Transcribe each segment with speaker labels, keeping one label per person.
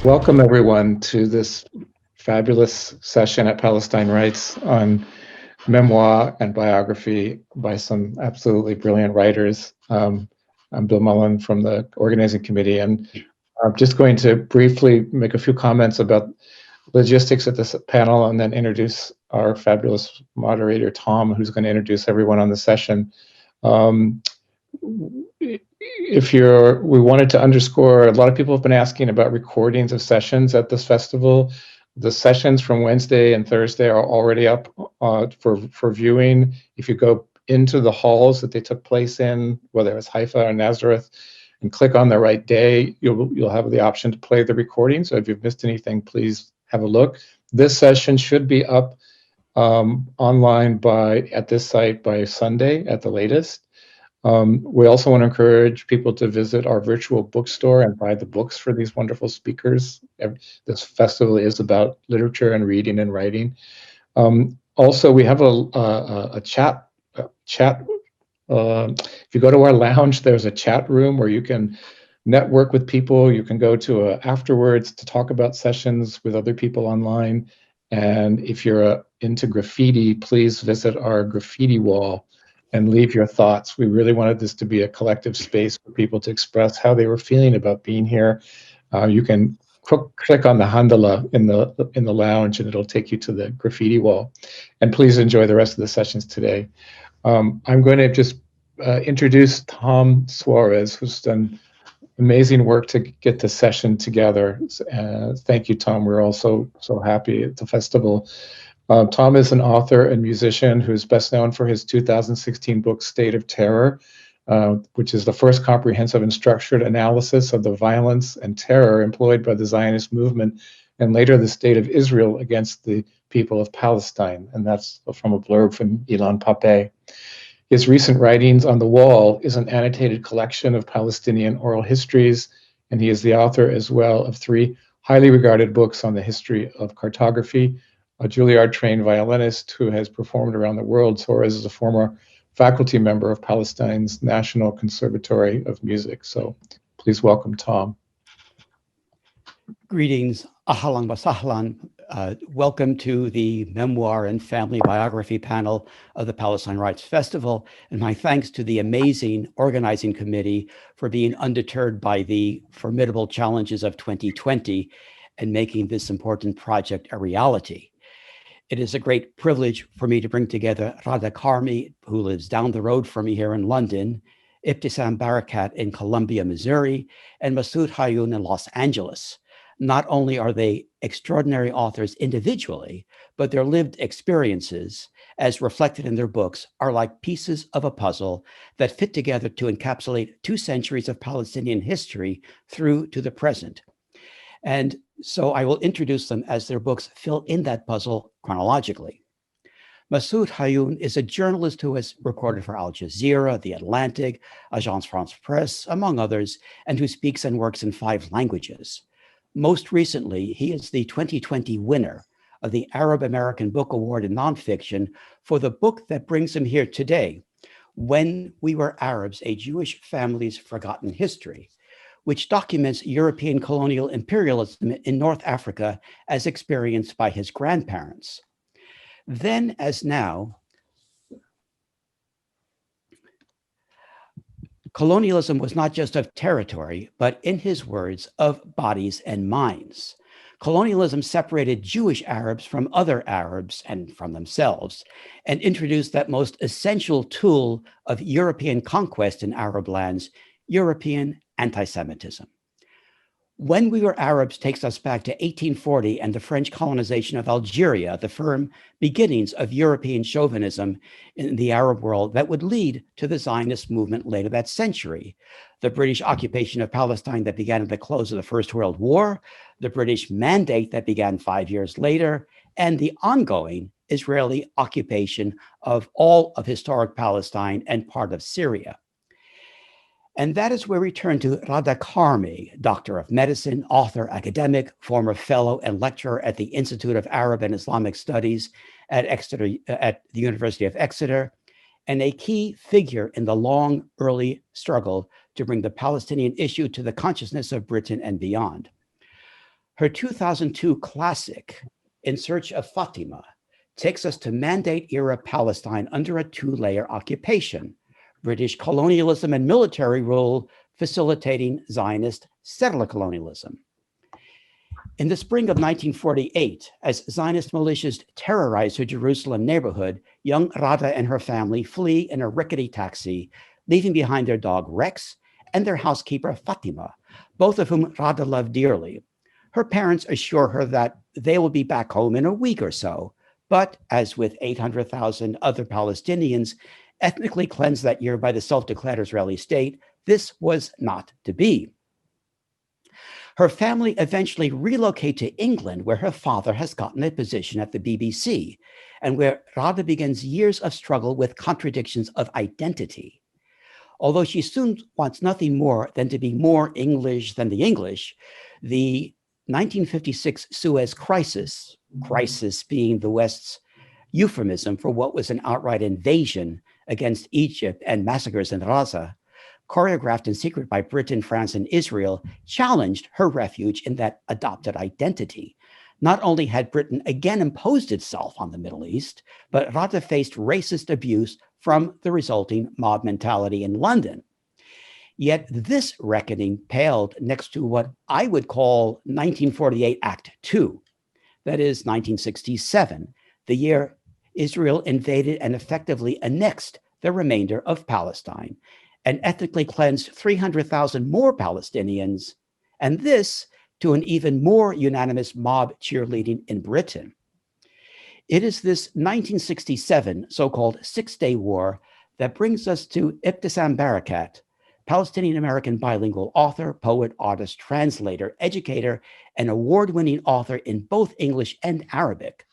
Speaker 1: Welcome everyone to this fabulous session at Palestine Writes on memoir and biography by some absolutely brilliant writers. I'm Bill Mullen from the organizing committee, and I'm just going to briefly make a few comments about logistics at this panel and then introduce our fabulous moderator, Tom, who's going to introduce everyone on the session. We wanted to underscore, a lot of people have been asking about recordings of sessions at this festival. The sessions from Wednesday and Thursday are already up for viewing. If you go into the halls that they took place in, whether it's Haifa or Nazareth, and click on the right day, you'll have the option to play the recording. So if you've missed anything, please have a look. This session should be up online at this site by Sunday at the latest. We also want to encourage people to visit our virtual bookstore and buy the books for these wonderful speakers. This festival is about literature and reading and writing. Also, we have a chat. If you go to our lounge, there's a chat room where you can network with people. You can go to afterwards to talk about sessions with other people online. And if you're into graffiti, please visit our graffiti wall and leave your thoughts. We really wanted this to be a collective space for people to express how they were feeling about being here. You can click on the handala in the lounge and it'll take you to the graffiti wall. And please enjoy the rest of the sessions today. I'm going to just introduce Tom Suarez, who's done amazing work to get the session together. Thank you, Tom. We're all so happy at the festival. Tom is an author and musician who's best known for his 2016 book, State of Terror, which is the first comprehensive and structured analysis of the violence and terror employed by the Zionist movement and later the state of Israel against the people of Palestine. And that's from a blurb from Ilan Pappé. His recent writings, On the Wall, is an annotated collection of Palestinian oral histories, and he is the author as well of 3 highly regarded books on the history of cartography. A Juilliard-trained violinist who has performed around the world, Suarez is a former faculty member of Palestine's National Conservatory of Music. So please welcome Tom.
Speaker 2: Greetings, ahlan wa sahlan. Welcome to the Memoir and Family Biography panel of the Palestine Writes Festival, and my thanks to the amazing organizing committee for being undeterred by the formidable challenges of 2020 and making this important project a reality. It is a great privilege for me to bring together Ghada Karmi, who lives down the road from me here in London, Ibtisam Barakat in Columbia, Missouri, and Massoud Hayoun in Los Angeles. Not only are they extraordinary authors individually, but their lived experiences, as reflected in their books, are like pieces of a puzzle that fit together to encapsulate 2 centuries of Palestinian history through to the present. And so I will introduce them as their books fill in that puzzle chronologically. Massoud Hayoun is a journalist who has reported for Al Jazeera, The Atlantic, Agence France Presse, among others, and who speaks and works in 5 languages. Most recently, he is the 2020 winner of the Arab American Book Award in Nonfiction for the book that brings him here today, When We Were Arabs, A Jewish Family's Forgotten History, which documents European colonial imperialism in North Africa as experienced by his grandparents. Then as now, colonialism was not just of territory, but in his words, of bodies and minds. Colonialism separated Jewish Arabs from other Arabs and from themselves, and introduced that most essential tool of European conquest in Arab lands, European anti-Semitism. When We Were Arabs takes us back to 1840 and the French colonization of Algeria, the firm beginnings of European chauvinism in the Arab world that would lead to the Zionist movement later that century. The British occupation of Palestine that began at the close of the First World War, the British mandate that began 5 years later, and the ongoing Israeli occupation of all of historic Palestine and part of Syria. And that is where we turn to Ghada Karmi, Doctor of Medicine, author, academic, former fellow and lecturer at the Institute of Arab and Islamic Studies at the University of Exeter, and a key figure in the long, early struggle to bring the Palestinian issue to the consciousness of Britain and beyond. Her 2002 classic, In Search of Fatima, takes us to Mandate-era Palestine under a two-layer occupation, British colonialism and military rule facilitating Zionist settler colonialism. In the spring of 1948, as Zionist militias terrorized her Jerusalem neighborhood, young Ghada and her family flee in a rickety taxi, leaving behind their dog Rex and their housekeeper Fatima, both of whom Ghada loved dearly. Her parents assure her that they will be back home in a week or so, but as with 800,000 other Palestinians ethnically cleansed that year by the self-declared Israeli state, this was not to be. Her family eventually relocate to England, where her father has gotten a position at the BBC, and where Ghada begins years of struggle with contradictions of identity. Although she soon wants nothing more than to be more English than the English, the 1956 Suez crisis being the West's euphemism for what was an outright invasion against Egypt and massacres in Gaza, choreographed in secret by Britain, France, and Israel, challenged her refuge in that adopted identity. Not only had Britain again imposed itself on the Middle East, but Ghada faced racist abuse from the resulting mob mentality in London. Yet this reckoning paled next to what I would call 1948 Act II, that is 1967, the year Israel invaded and effectively annexed the remainder of Palestine and ethnically cleansed 300,000 more Palestinians, and this to an even more unanimous mob cheerleading in Britain. It is this 1967 so-called Six-Day War that brings us to Ibtisam Barakat, Palestinian-American bilingual author, poet, artist, translator, educator, and award-winning author in both English and Arabic.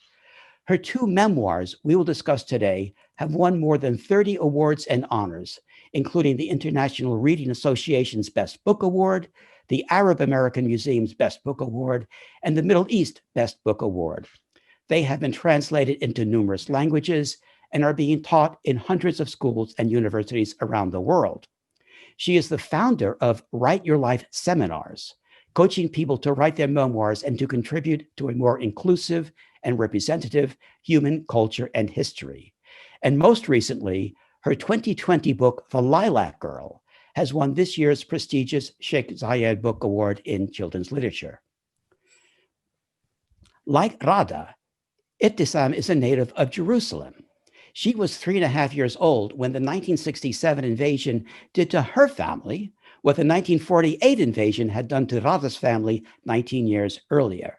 Speaker 2: Her two memoirs we will discuss today have won more than 30 awards and honors, including the International Reading Association's Best Book Award, the Arab American Museum's Best Book Award, and the Middle East Best Book Award. They have been translated into numerous languages and are being taught in hundreds of schools and universities around the world. She is the founder of Write Your Life seminars, coaching people to write their memoirs and to contribute to a more inclusive and representative human culture and history. And most recently, her 2020 book, The Lilac Girl, has won this year's prestigious Sheikh Zayed Book Award in Children's Literature. Like Ghada, Ibtisam is a native of Jerusalem. She was 3.5 years old when the 1967 invasion did to her family what the 1948 invasion had done to Ghada's family 19 years earlier.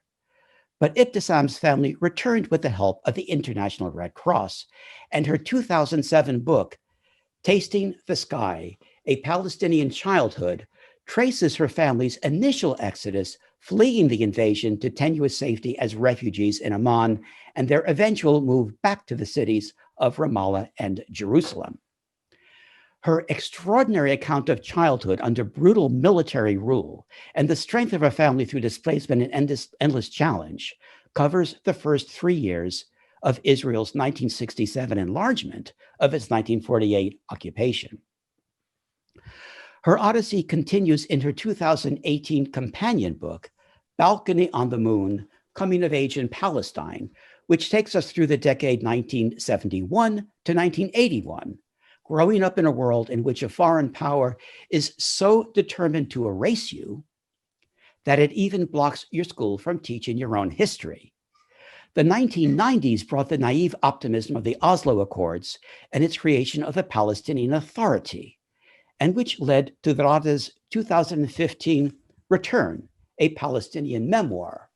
Speaker 2: But Ibtisam's family returned with the help of the International Red Cross, and her 2007 book, Tasting the Sky, A Palestinian Childhood, traces her family's initial exodus, fleeing the invasion to tenuous safety as refugees in Amman, and their eventual move back to the cities of Ramallah and Jerusalem. Her extraordinary account of childhood under brutal military rule and the strength of her family through displacement and endless challenge covers the first 3 years of Israel's 1967 enlargement of its 1948 occupation. Her odyssey continues in her 2018 companion book, Balcony on the Moon, Coming of Age in Palestine, which takes us through the decade 1971 to 1981, growing up in a world in which a foreign power is so determined to erase you that it even blocks your school from teaching your own history. The 1990s brought the naive optimism of the Oslo Accords and its creation of the Palestinian Authority, and which led to Ghada's 2015 Return, a Palestinian memoir.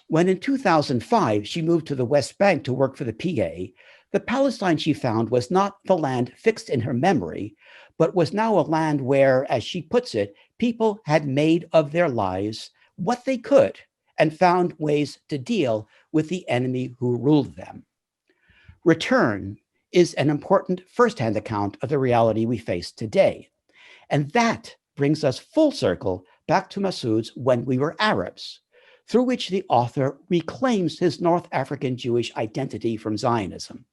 Speaker 2: When in 2005, she moved to the West Bank to work for the PA, the Palestine she found was not the land fixed in her memory, but was now a land where, as she puts it, people had made of their lives what they could and found ways to deal with the enemy who ruled them. Return is an important firsthand account of the reality we face today. And that brings us full circle back to Massoud's When We Were Arabs, through which the author reclaims his North African Jewish identity from Zionism.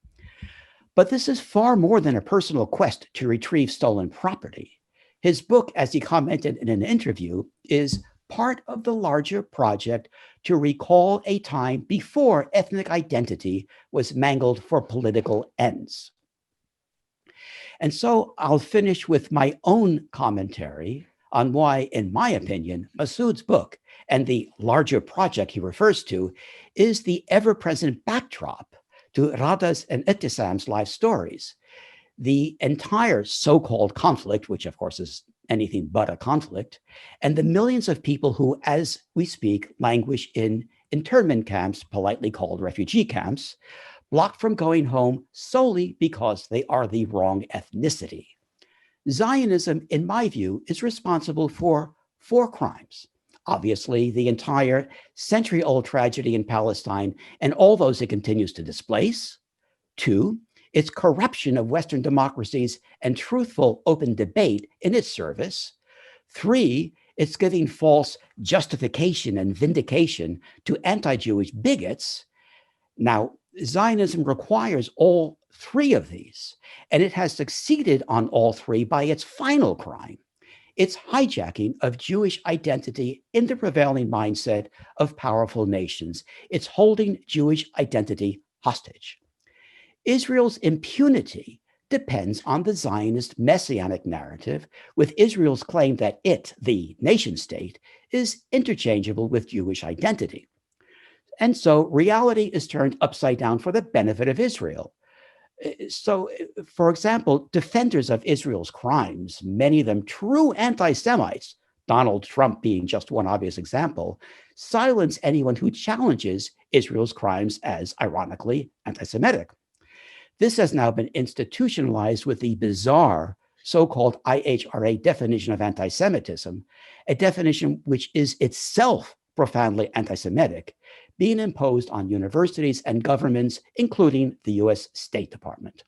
Speaker 2: But this is far more than a personal quest to retrieve stolen property. His book, as he commented in an interview, is part of the larger project to recall a time before ethnic identity was mangled for political ends. And so I'll finish with my own commentary on why, in my opinion, Massoud's book and the larger project he refers to is the ever-present backdrop to Ghada's and Ibtisam's life stories. The entire so-called conflict, which of course is anything but a conflict, and the millions of people who, as we speak, languish in internment camps, politely called refugee camps, blocked from going home solely because they are the wrong ethnicity. Zionism, in my view, is responsible for 4 crimes. Obviously, the entire century-old tragedy in Palestine and all those it continues to displace. 2, its corruption of Western democracies and truthful, open debate in its service. 3, it's giving false justification and vindication to anti-Jewish bigots. Now, Zionism requires all 3 of these, and it has succeeded on all 3 by its final crime, its hijacking of Jewish identity in the prevailing mindset of powerful nations. It's holding Jewish identity hostage. Israel's impunity depends on the Zionist messianic narrative, with Israel's claim that it, the nation state, is interchangeable with Jewish identity. And so reality is turned upside down for the benefit of Israel. So, for example, defenders of Israel's crimes, many of them true anti-Semites, Donald Trump being just one obvious example, silence anyone who challenges Israel's crimes as, ironically, anti-Semitic. This has now been institutionalized with the bizarre so-called IHRA definition of anti-Semitism, a definition which is itself profoundly anti-Semitic, being imposed on universities and governments, including the US State Department.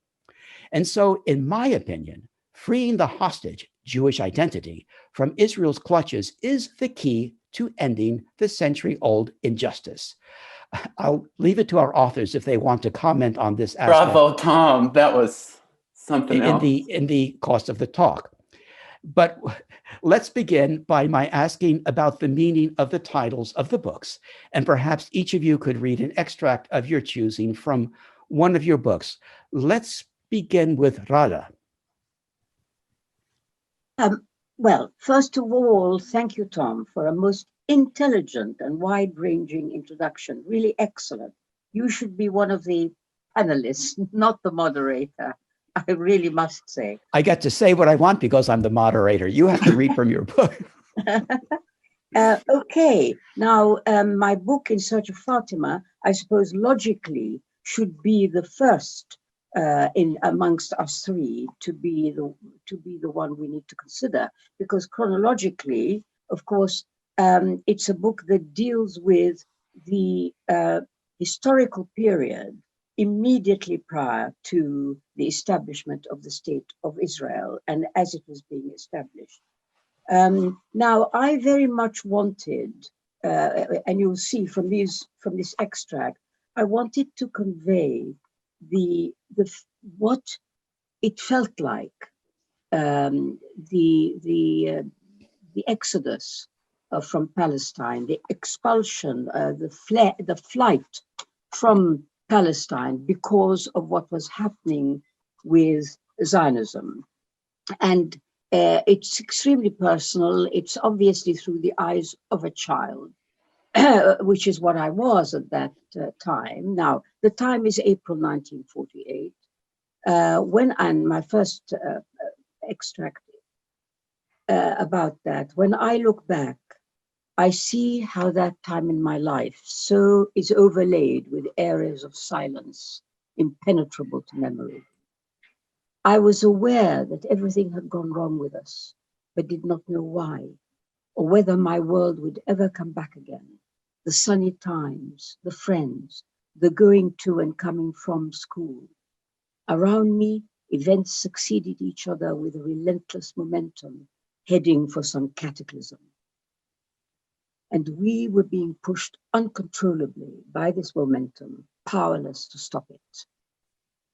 Speaker 2: And so, in my opinion, freeing the hostage Jewish identity from Israel's clutches is the key to ending the century-old injustice. I'll leave it to our authors if they want to comment on this aspect.
Speaker 3: Bravo, Tom. That was something else.
Speaker 2: In the cost of the talk. But let's begin by my asking about the meaning of the titles of the books. And perhaps each of you could read an extract of your choosing from one of your books. Let's begin with Ghada.
Speaker 4: Well, first of all, thank you, Tom, for a most intelligent and wide-ranging introduction. Really excellent. You should be one of the panelists, not the moderator. I really must say.
Speaker 2: I get to say what I want because I'm the moderator. You have to read from your book.
Speaker 4: Okay, now my book, In Search of Fatima, I suppose logically should be the first in amongst us 3 to be the one we need to consider, because chronologically, of course, it's a book that deals with the historical period immediately prior to the establishment of the State of Israel and as it was being established. Now, I very much wanted, and you'll see from this extract, I wanted to convey what it felt like, the exodus from Palestine, the expulsion, the flight from Palestine because of what was happening with Zionism. And it's extremely personal. It's obviously through the eyes of a child, which is what I was at that time. Now, the time is April 1948, and my first extract about that, when I look back, I see how that time in my life so is overlaid with areas of silence, impenetrable to memory. I was aware that everything had gone wrong with us, but did not know why, or whether my world would ever come back again. The sunny times, the friends, the going to and coming from school. Around me, events succeeded each other with a relentless momentum, heading for some cataclysm. And we were being pushed uncontrollably by this momentum, powerless to stop it.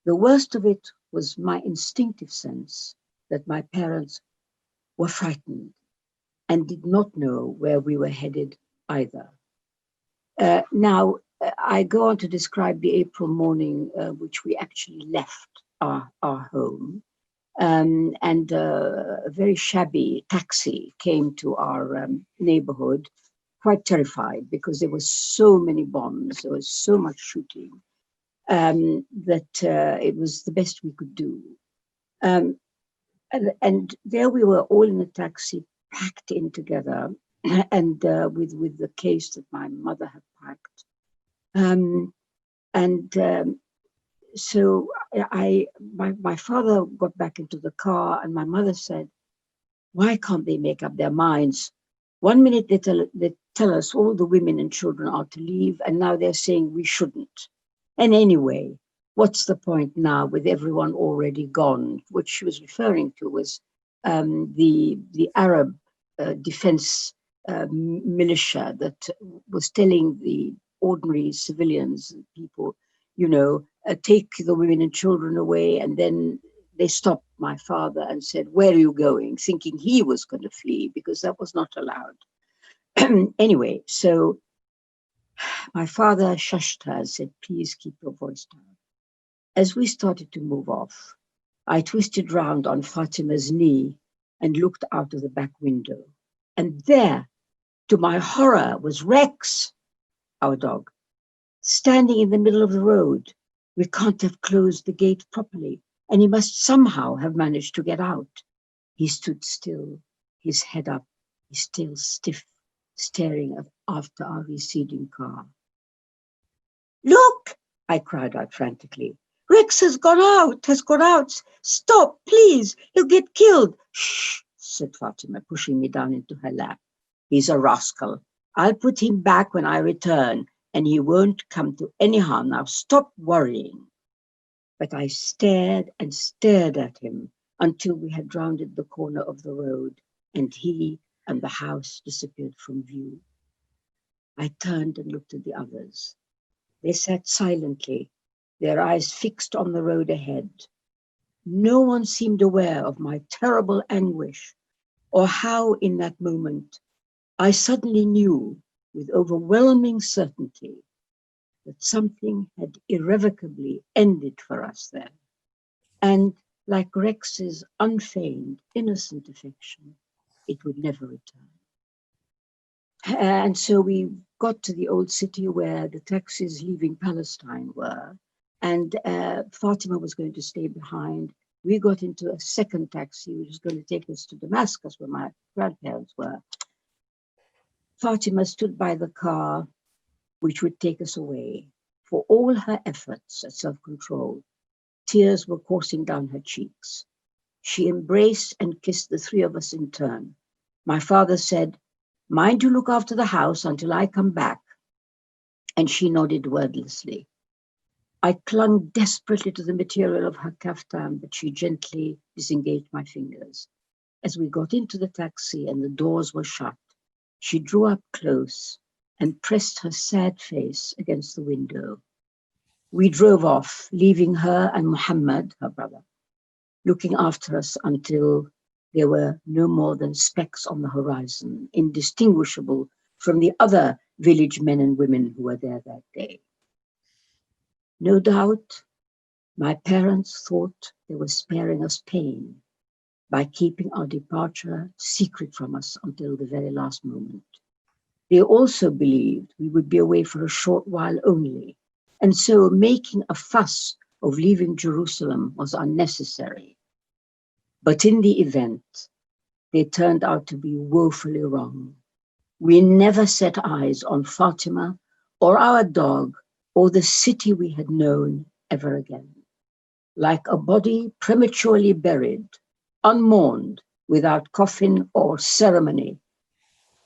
Speaker 4: The worst of it was my instinctive sense that my parents were frightened and did not know where we were headed either. Now, I go on to describe the April morning which we actually left our home. And a very shabby taxi came to our neighborhood, quite terrified because there were so many bombs, there was so much shooting, that it was the best we could do. And there we were all in a taxi, packed in together, and with the case that my mother had packed. So my father got back into the car, and my mother said, "Why can't they make up their minds? 1 minute they tell us all the women and children are to leave, and now they're saying we shouldn't. And anyway, what's the point now with everyone already gone?" What she was referring to was the Arab defense militia that was telling the ordinary civilians, people, take the women and children away. And then they stopped my father and said, "Where are you going?" thinking he was going to flee because that was not allowed. Anyway, so my father shushed her and said, "Please keep your voice down." As we started to move off, I twisted round on Fatima's knee and looked out of the back window. And there, to my horror, was Rex, our dog, standing in the middle of the road. We can't have closed the gate properly, and he must somehow have managed to get out. He stood still, his head up, his tail stiff, staring after our receding car. "Look!" I cried out frantically. "Rex has gone out. Stop, please, he'll get killed." "Shh," said Fatima, pushing me down into her lap. "He's a rascal. I'll put him back when I return, and he won't come to any harm. Now stop worrying." But I stared and stared at him until we had rounded the corner of the road, and he and the house disappeared from view. I turned and looked at the others. They sat silently, their eyes fixed on the road ahead. No one seemed aware of my terrible anguish, or how in that moment I suddenly knew with overwhelming certainty that something had irrevocably ended for us there. And like Rex's unfeigned, innocent affection, it would never return. And so we got to the old city where the taxis leaving Palestine were, and Fatima was going to stay behind. We got into a second taxi, which was going to take us to Damascus, where my grandparents were. Fatima stood by the car, which would take us away. For all her efforts at self-control, tears were coursing down her cheeks. She embraced and kissed the three of us in turn. My father said, "Mind you look after the house until I come back." And she nodded wordlessly. I clung desperately to the material of her kaftan, but she gently disengaged my fingers. As we got into the taxi and the doors were shut, she drew up close and pressed her sad face against the window. We drove off, leaving her and Muhammad, her brother, looking after us until there were no more than specks on the horizon, indistinguishable from the other village men and women who were there that day. No doubt, my parents thought they were sparing us pain by keeping our departure secret from us until the very last moment. They also believed we would be away for a short while only, and so making a fuss of leaving Jerusalem was unnecessary. But in the event, they turned out to be woefully wrong. We never set eyes on Fatima or our dog or the city we had known ever again. Like a body prematurely buried, unmourned, without coffin or ceremony,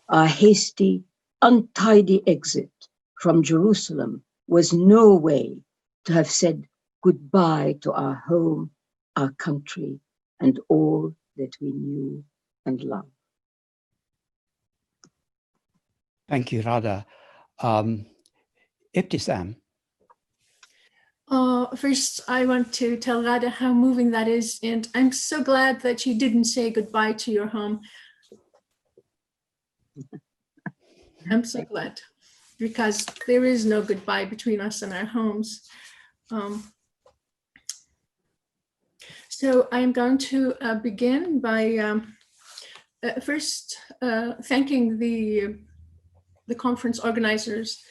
Speaker 4: our hasty, untidy exit from Jerusalem was no way to have said goodbye to our home, our country, and all that we knew and loved.
Speaker 2: Thank you, Ghada. Ibtisam.
Speaker 5: First, I want to tell Ghada how moving that is, and I'm so glad that you didn't say goodbye to your home. I'm so glad, because there is no goodbye between us and our homes. So I'm going to begin by first thanking the conference organizers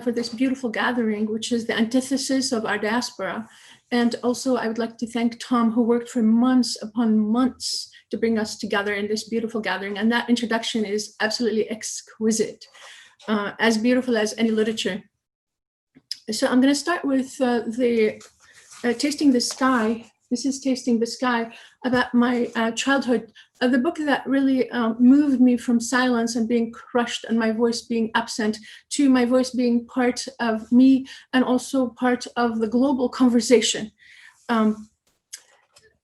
Speaker 5: for this beautiful gathering, which is the antithesis of our diaspora. And also I would like to thank Tom, who worked for months upon months to bring us together in this beautiful gathering. And that introduction is absolutely exquisite, as beautiful as any literature. So I'm gonna start with Tasting the Sky. This is Tasting the Sky, about my childhood. The book that really moved me from silence and being crushed and my voice being absent to my voice being part of me and also part of the global conversation.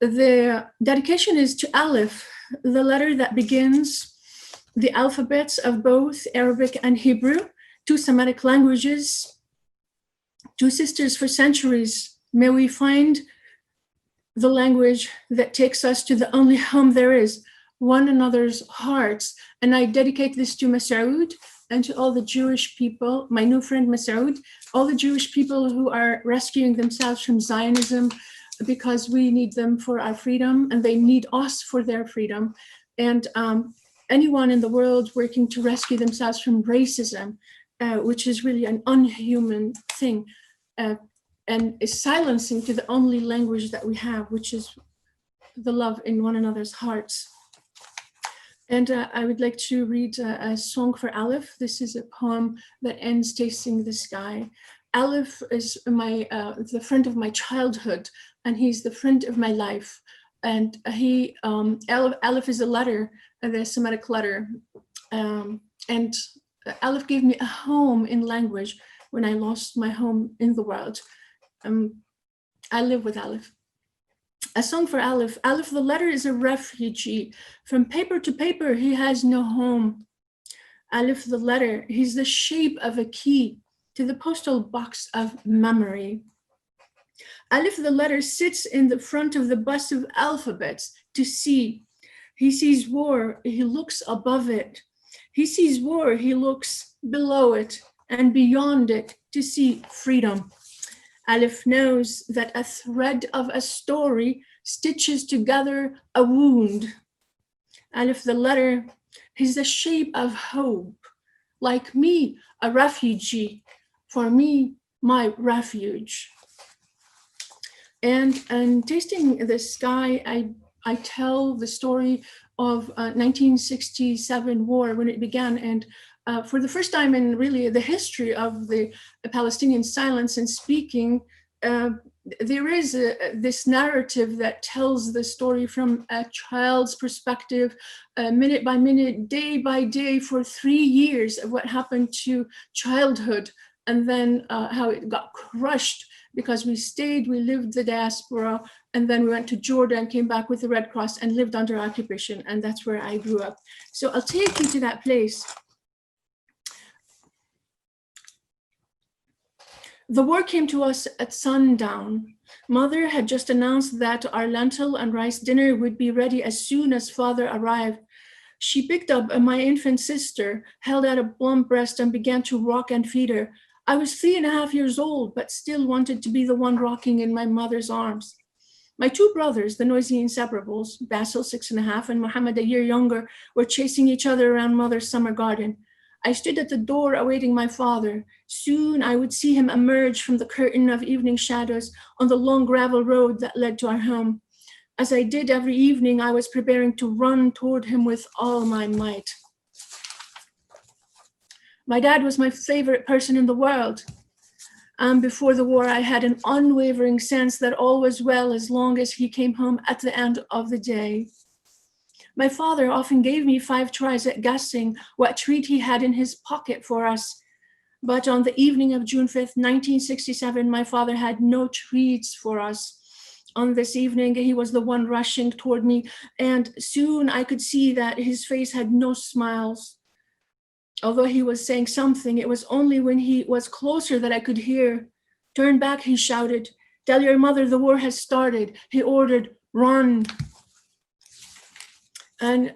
Speaker 5: The dedication is to Aleph, the letter that begins the alphabets of both Arabic and Hebrew, two Semitic languages, two sisters for centuries. May we find the language that takes us to the only home there is, one another's hearts. And I dedicate this to Massoud and to all the Jewish people, my new friend Massoud, all the Jewish people who are rescuing themselves from Zionism, because we need them for our freedom and they need us for their freedom. And anyone in the world working to rescue themselves from racism, which is really an unhuman thing, and is silencing to the only language that we have, which is the love in one another's hearts. And I would like to read a song for Aleph. This is a poem that ends Tasting the Sky. Aleph is the friend of my childhood, and he's the friend of my life. And Aleph is a letter, the Semitic letter. And Aleph gave me a home in language when I lost my home in the world. I live with Aleph. A song for Aleph. Aleph, the letter, is a refugee. From paper to paper, he has no home. Aleph, the letter, he's the shape of a key to the postal box of memory. Aleph, the letter, sits in the front of the bus of alphabets to see. He sees war, he looks above it. He sees war, he looks below it and beyond it to see freedom. Aleph knows that a thread of a story stitches together a wound. Aleph, the letter, is the shape of hope. Like me, a refugee. For me, my refuge. And Tasting the Sky, I tell the story of 1967 war when it began, and for the first time in really the history of the Palestinian silence and speaking, there is this narrative that tells the story from a child's perspective, minute by minute, day by day, for 3 years of what happened to childhood, and then how it got crushed because we stayed, we lived the diaspora, and then we went to Jordan, came back with the Red Cross and lived under occupation, and that's where I grew up. So I'll take you to that place. The war came to us at sundown. Mother had just announced that our lentil and rice dinner would be ready as soon as father arrived. She picked up my infant sister, held out a plump breast and began to rock and feed her. I was 3.5 years old, but still wanted to be the one rocking in my mother's arms. My two brothers, the noisy inseparables, Basil 6.5 and Mohammed a year younger, were chasing each other around mother's summer garden. I stood at the door awaiting my father. Soon I would see him emerge from the curtain of evening shadows on the long gravel road that led to our home. As I did every evening, I was preparing to run toward him with all my might. My dad was my favorite person in the world. Before the war, I had an unwavering sense that all was well as long as he came home at the end of the day. My father often gave me 5 tries at guessing what treat he had in his pocket for us. But on the evening of June 5th, 1967, my father had no treats for us. On this evening, he was the one rushing toward me, and soon I could see that his face had no smiles. Although he was saying something, it was only when he was closer that I could hear. Turn back, he shouted. Tell your mother the war has started. He ordered, run. And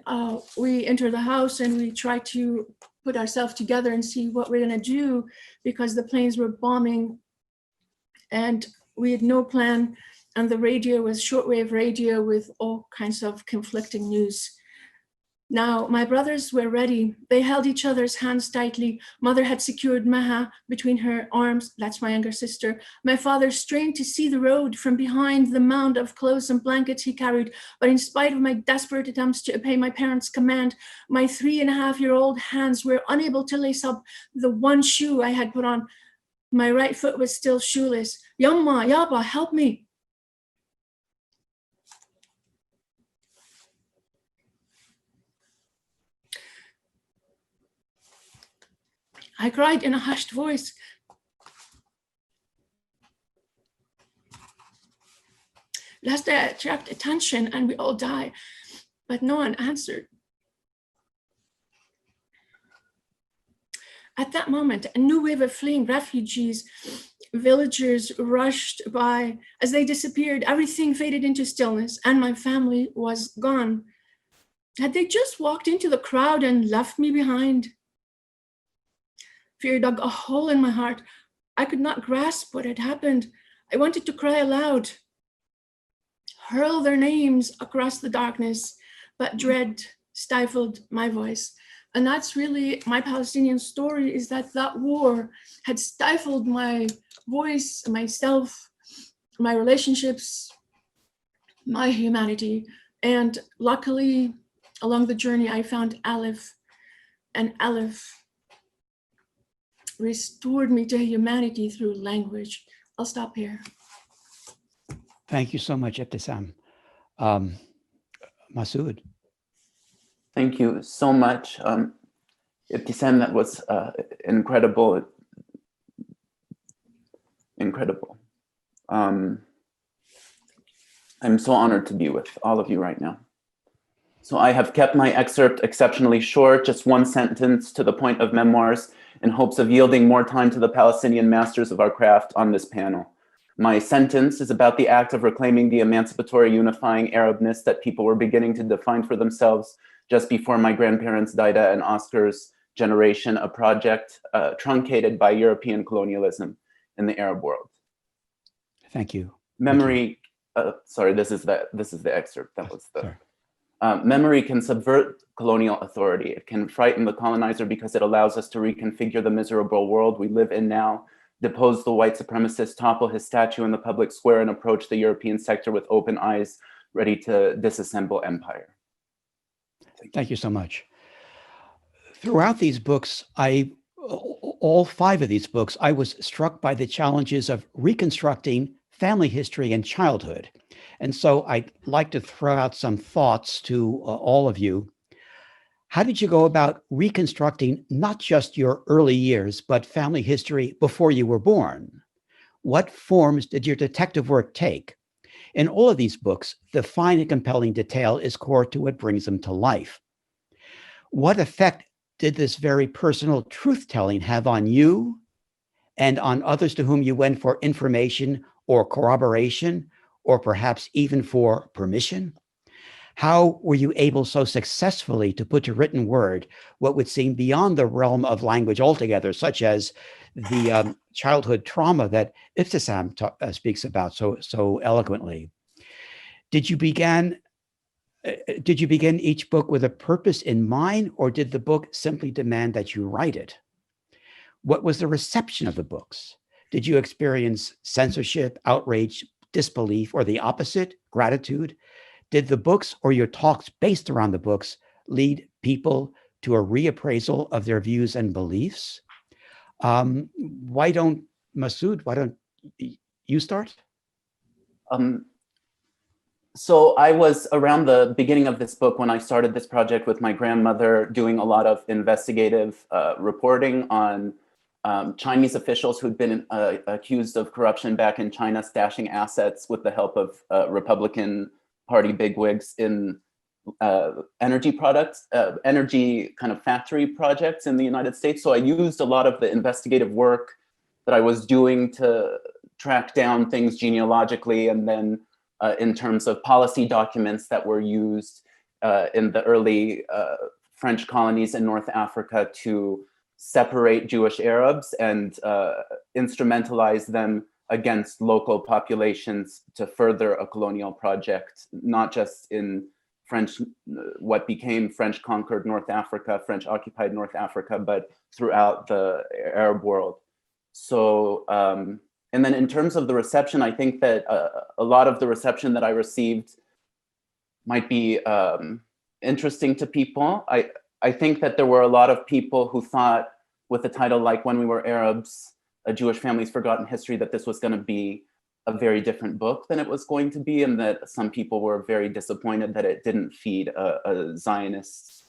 Speaker 5: we enter the house and we try to put ourselves together and see what we're gonna do, because the planes were bombing and we had no plan. And the radio was shortwave radio with all kinds of conflicting news. Now, my brothers were ready. They held each other's hands tightly. Mother had secured Maha between her arms. That's my younger sister. My father strained to see the road from behind the mound of clothes and blankets he carried. But in spite of my desperate attempts to obey my parents' command, my 3.5-year-old hands were unable to lace up the one shoe I had put on. My right foot was still shoeless. Yamma, Yaba, help me. I cried in a hushed voice. Lest I attract attention and we all die, but no one answered. At that moment, a new wave of fleeing refugees, villagers rushed by. As they disappeared, everything faded into stillness and my family was gone. Had they just walked into the crowd and left me behind? Fear dug a hole in my heart. I could not grasp what had happened. I wanted to cry aloud, hurl their names across the darkness, but dread stifled my voice. And that's really my Palestinian story, is that that war had stifled my voice, myself, my relationships, my humanity. And luckily, along the journey, I found Aleph, and Aleph restored me to humanity through language. I'll stop here.
Speaker 2: Thank you so much, Ibtisam. Massoud.
Speaker 3: Thank you so much. Ibtisam, that was incredible. Incredible. I'm so honored to be with all of you right now. So I have kept my excerpt exceptionally short, just one sentence to the point of memoirs, in hopes of yielding more time to the Palestinian masters of our craft on this panel. My sentence is about the act of reclaiming the emancipatory, unifying Arabness that people were beginning to define for themselves just before my grandparents' Daida and Oscar's generation, a project truncated by European colonialism in the Arab world.
Speaker 2: Thank you.
Speaker 3: Memory, sorry, this is the excerpt. That was the. Memory can subvert colonial authority. It can frighten the colonizer because it allows us to reconfigure the miserable world we live in now, depose the white supremacist, topple his statue in the public square, and approach the European sector with open eyes, ready to disassemble empire.
Speaker 2: Thank you so much. Throughout these books, all 5 of these books, I was struck by the challenges of reconstructing family history and childhood. And so I'd like to throw out some thoughts to all of you. How did you go about reconstructing not just your early years, but family history before you were born? What forms did your detective work take? In all of these books, the fine and compelling detail is core to what brings them to life. What effect did this very personal truth-telling have on you and on others to whom you went for information or corroboration, or perhaps even for permission? How were you able so successfully to put to written word what would seem beyond the realm of language altogether, such as the childhood trauma that Ibtisam speaks about so eloquently? Did you begin each book with a purpose in mind, or did the book simply demand that you write it? What was the reception of the books? Did you experience censorship, outrage, disbelief, or the opposite, gratitude? Did the books or your talks based around the books lead people to a reappraisal of their views and beliefs? Massoud, why don't you start?
Speaker 3: So I was around the beginning of this book when I started this project with my grandmother, doing a lot of investigative reporting on Chinese officials who'd been accused of corruption back in China, stashing assets with the help of Republican Party bigwigs in energy products, energy kind of factory projects in the United States. So I used a lot of the investigative work that I was doing to track down things genealogically, and then in terms of policy documents that were used in the early French colonies in North Africa to separate Jewish Arabs and instrumentalize them against local populations to further a colonial project, not just in French, what became French conquered North Africa, French occupied North Africa, but throughout the Arab world. So, and then in terms of the reception, I think that a lot of the reception that I received might be interesting to people. I think that there were a lot of people who thought with a title like When We Were Arabs, A Jewish Family's Forgotten History, that this was going to be a very different book than it was going to be, and that some people were very disappointed that it didn't feed a Zionist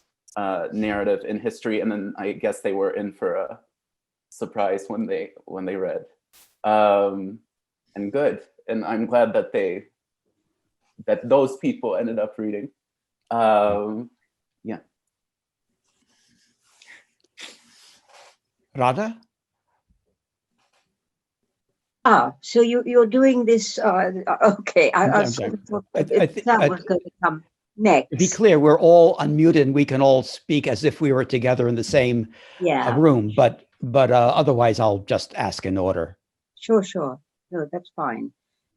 Speaker 3: narrative in history. And then I guess they were in for a surprise when they read. And good. And I'm glad that those people ended up reading. Yeah.
Speaker 2: Ghada?
Speaker 4: So you're doing this, okay. I sort of thought that Ibtisam was going to come next.
Speaker 2: To be clear, we're all unmuted and we can all speak as if we were together in the same room, but otherwise I'll just ask in order.
Speaker 4: Sure. No, that's fine.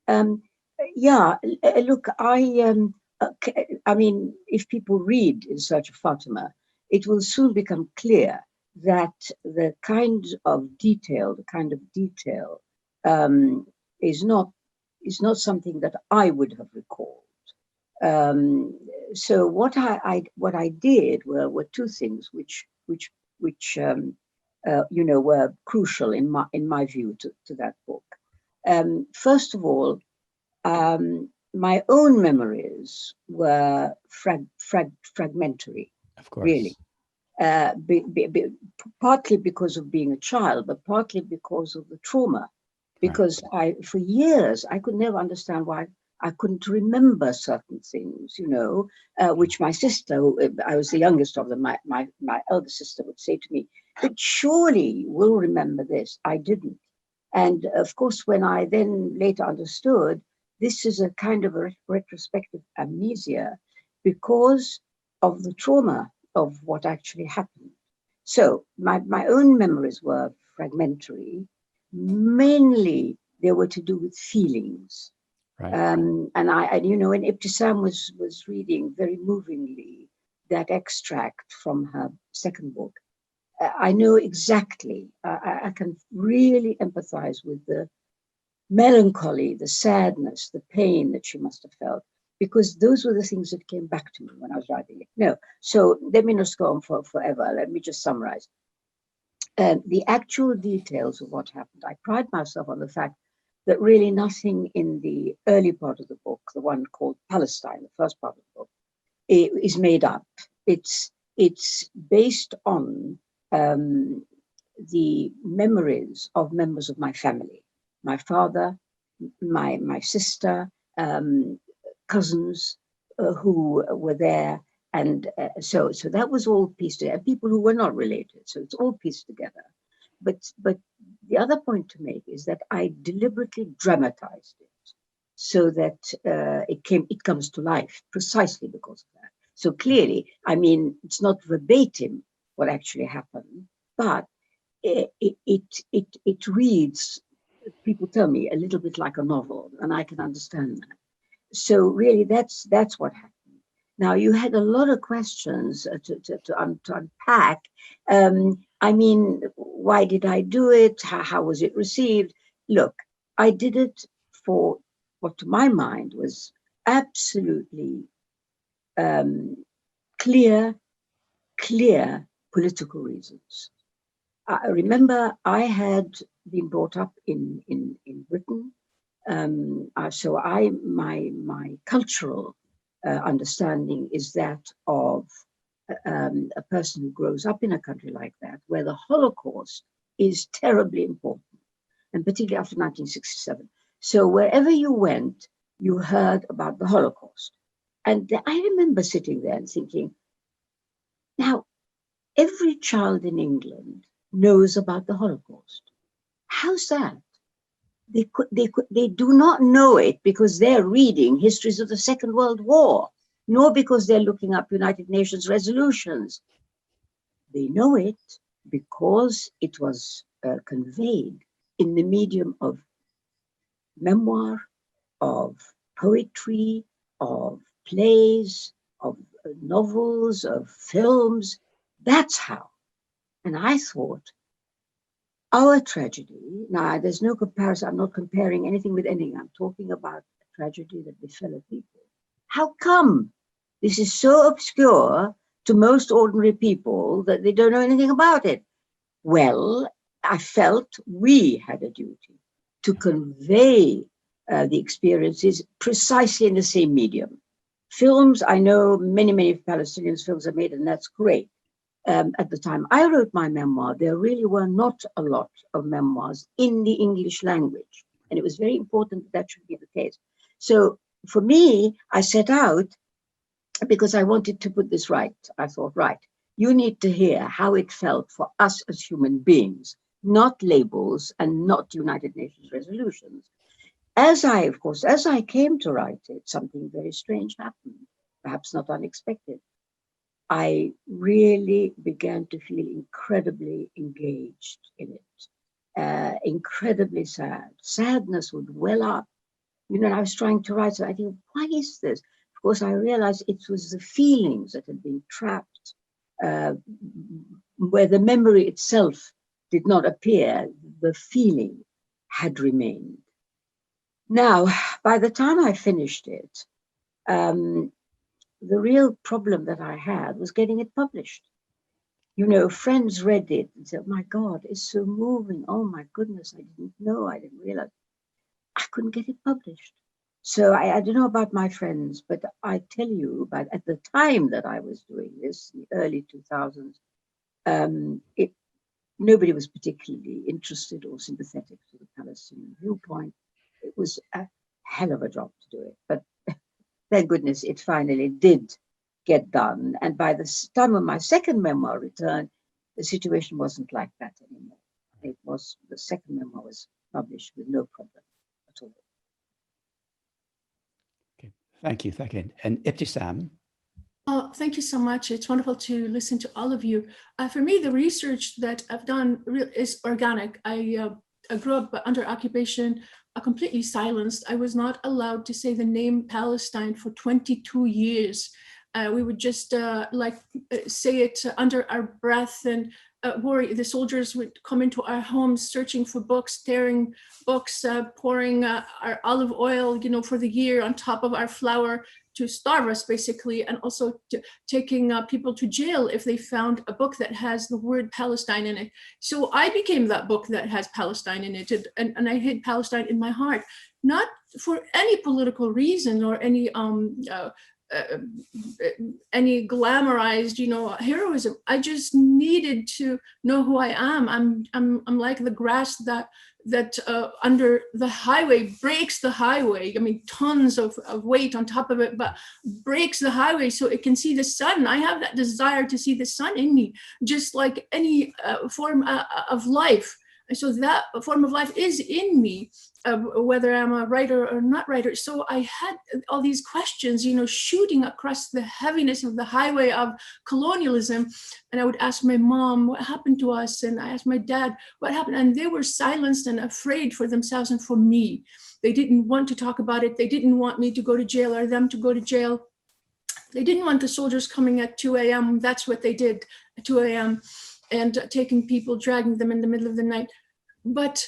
Speaker 4: Look, I mean, if people read In Search of Fatima, it will soon become clear that the kind of detail is not something that I would have recalled. So what I did were two things which were crucial in my view to that book. First of all, my own memories were fragmentary.
Speaker 2: Of course.
Speaker 4: Really. Partly because of being a child, but partly because of the trauma. Because for years, I could never understand why I couldn't remember certain things, which my sister, I was the youngest of them, my elder sister would say to me, but surely you will remember this. I didn't. And of course, when I then later understood, this is a kind of a retrospective amnesia because of the trauma of what actually happened. So my own memories were fragmentary. Mainly they were to do with feelings.
Speaker 2: Right.
Speaker 4: And when Ibtisam was reading very movingly that extract from her second book, I know exactly, I can really empathize with the melancholy, the sadness, the pain that she must have felt, because those were the things that came back to me when I was writing it. No, so let me not go on forever. Let me just summarize. The actual details of what happened, I pride myself on the fact that really nothing in the early part of the book, the one called Palestine, the first part of the book, is made up. It's based on the memories of members of my family, my father, my sister, cousins who were there. And so that was all pieced together, people who were not related. So it's all pieced together. But the other point to make is that I deliberately dramatized it so that it comes to life precisely because of that. So clearly, I mean, it's not verbatim what actually happened, but it reads, people tell me, a little bit like a novel, and I can understand that. So really, that's what happened. Now, you had a lot of questions to unpack. I mean, why did I do it? How was it received? Look, I did it for what to my mind was absolutely clear political reasons. I remember I had been brought up in Britain. So my cultural understanding is that of a person who grows up in a country like that, where the Holocaust is terribly important, and particularly after 1967. So wherever you went, you heard about the Holocaust. And I remember sitting there and thinking, now, every child in England knows about the Holocaust. How's that? they do not know it because they're reading histories of the Second World War, nor because they're looking up United Nations resolutions. They know it because it was conveyed in the medium of memoir, of poetry, of plays, of novels, of films. That's how. And I thought, our tragedy, now there's no comparison, I'm not comparing anything with anything, I'm talking about a tragedy that befell a people. How come this is so obscure to most ordinary people that they don't know anything about it? Well, I felt we had a duty to convey the experiences precisely in the same medium. Films, I know many Palestinian films are made, and that's great. At the time I wrote my memoir, there really were not a lot of memoirs in the English language. And it was very important that that should be the case. So for me, I set out because I wanted to put this right. I thought, right, you need to hear how it felt for us as human beings, not labels and not United Nations resolutions. As I came to write it, something very strange happened, perhaps not unexpected. I really began to feel incredibly engaged in it, incredibly sad. Sadness would well up. You know, and I was trying to write, so I think, why is this? Of course, I realized it was the feelings that had been trapped, where the memory itself did not appear, the feeling had remained. Now, by the time I finished it, the real problem that I had was getting it published. You know, friends read it and said, my God, it's so moving. Oh my goodness, I didn't know, I didn't realize. I couldn't get it published. So I don't know about my friends, but I tell you, but at the time that I was doing this, in the early 2000s, nobody was particularly interested or sympathetic to the Palestinian viewpoint. It was a hell of a job to do it, but thank goodness it finally did get done. And by the time of my second memoir returned, the situation wasn't like that anymore. It was, the second memoir was published with no problem at all.
Speaker 2: Okay, thank you. And Ibtisam.
Speaker 5: Oh, thank you so much. It's wonderful to listen to all of you. For me, the research that I've done is organic. I grew up under occupation, completely silenced. I was not allowed to say the name Palestine for 22 years. We would just say it under our breath and worry. The soldiers would come into our homes searching for books, tearing books, pouring our olive oil, you know, for the year on top of our flour to starve us, basically, and also taking people to jail if they found a book that has the word Palestine in it. So I became that book that has Palestine in it, and I hid Palestine in my heart, not for any political reason or any glamorized, you know, heroism. I just needed to know who I am. I'm like the grass that under the highway breaks the highway. I mean, tons of weight on top of it, but breaks the highway so it can see the sun. I have that desire to see the sun in me, just like any form of life. So that form of life is in me, whether I'm a writer or not writer. So I had all these questions, you know, shooting across the heaviness of the highway of colonialism. And I would ask my mom, what happened to us? And I asked my dad, what happened? And they were silenced and afraid for themselves and for me. They didn't want to talk about it. They didn't want me to go to jail or them to go to jail. They didn't want the soldiers coming at 2 a.m. That's what they did at 2 a.m. and taking people, dragging them in the middle of the night. But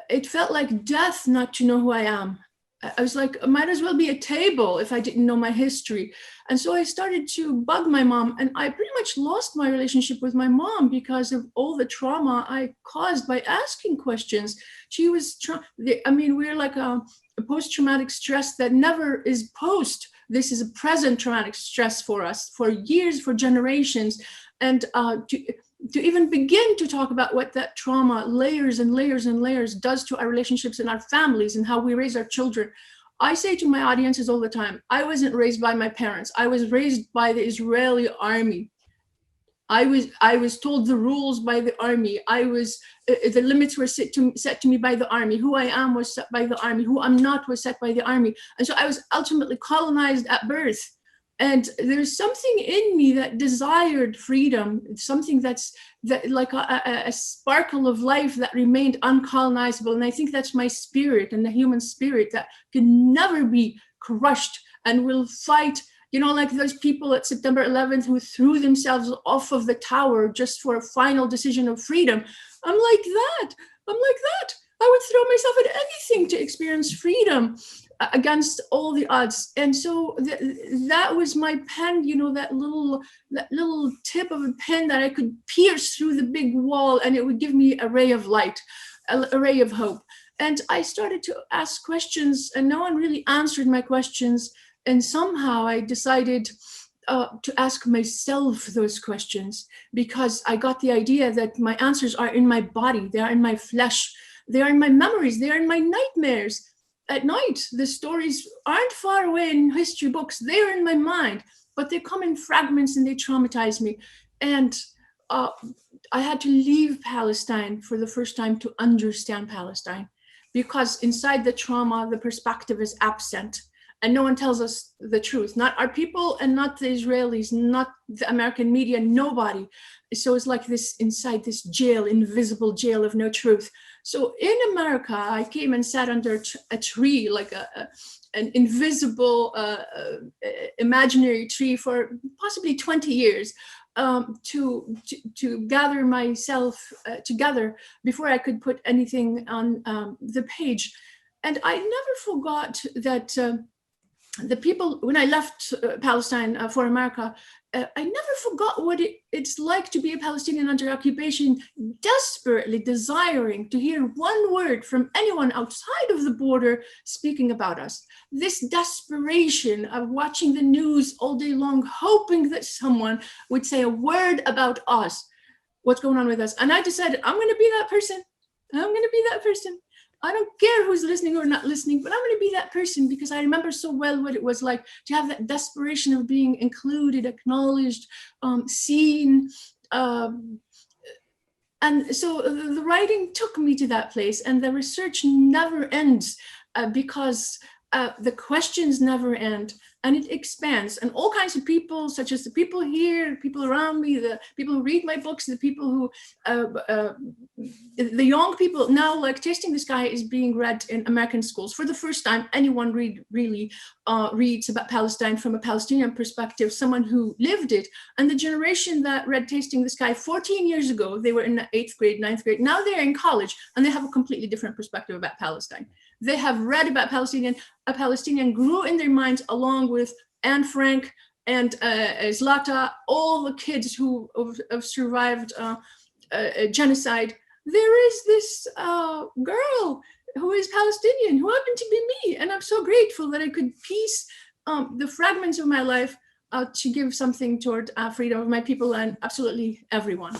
Speaker 5: it felt like death not to know who I am. I was like, I might as well be a table if I didn't know my history. And so I started to bug my mom, and I pretty much lost my relationship with my mom because of all the trauma I caused by asking questions. She was, we're like a post-traumatic stress that never is post. This is a present traumatic stress for us, for years, for generations. And to even begin to talk about what that trauma, layers and layers and layers, does to our relationships and our families and how we raise our children. I say to my audiences all the time, I wasn't raised by my parents. I was raised by the Israeli army. I was told the rules by the army. The limits were set to me by the army. Who I am was set by the army. Who I'm not was set by the army. And so I was ultimately colonized at birth. And there's something in me that desired freedom, something that like a sparkle of life that remained uncolonizable. And I think that's my spirit, and the human spirit that can never be crushed and will fight. You know, like those people at September 11th who threw themselves off of the tower just for a final decision of freedom. I'm like that. I would throw myself at anything to experience freedom against all the odds. And so that was my pen, you know, that little tip of a pen that I could pierce through the big wall, and it would give me a ray of light, a ray of hope. And I started to ask questions, and no one really answered my questions. And somehow I decided to ask myself those questions, because I got the idea that my answers are in my body, they are in my flesh, they are in my memories, they are in my nightmares. At night, the stories aren't far away in history books, they're in my mind, but they come in fragments and they traumatize me. And I had to leave Palestine for the first time to understand Palestine, because inside the trauma, the perspective is absent. And no one tells us the truth, not our people and not the Israelis, not the American media, nobody. So it's like this inside this jail, invisible jail of no truth. So in America, I came and sat under a tree, like an invisible, imaginary tree for possibly 20 years to gather myself together before I could put anything on the page. And I never forgot that the people, when I left Palestine for America, I never forgot what it's like to be a Palestinian under occupation, desperately desiring to hear one word from anyone outside of the border speaking about us. This desperation of watching the news all day long, hoping that someone would say a word about us, what's going on with us. And I decided, I'm going to be that person. I'm going to be that person. I don't care who's listening or not listening, but I'm going to be that person, because I remember so well what it was like to have that desperation of being included, acknowledged, seen. And so the writing took me to that place, and the research never ends because the questions never end, and it expands. And all kinds of people, such as the people here, people around me, the people who read my books, the people who, the young people now, like Tasting the Sky is being read in American schools. For the first time, anyone really reads about Palestine from a Palestinian perspective, someone who lived it. And the generation that read Tasting the Sky 14 years ago, they were in the 8th grade, 9th grade. Now they're in college, and they have a completely different perspective about Palestine. They have read about Palestinian. A Palestinian grew in their minds along with Anne Frank and Zlata, all the kids who have survived genocide. There is this girl who is Palestinian, who happened to be me. And I'm so grateful that I could piece the fragments of my life to give something toward freedom of my people and absolutely everyone.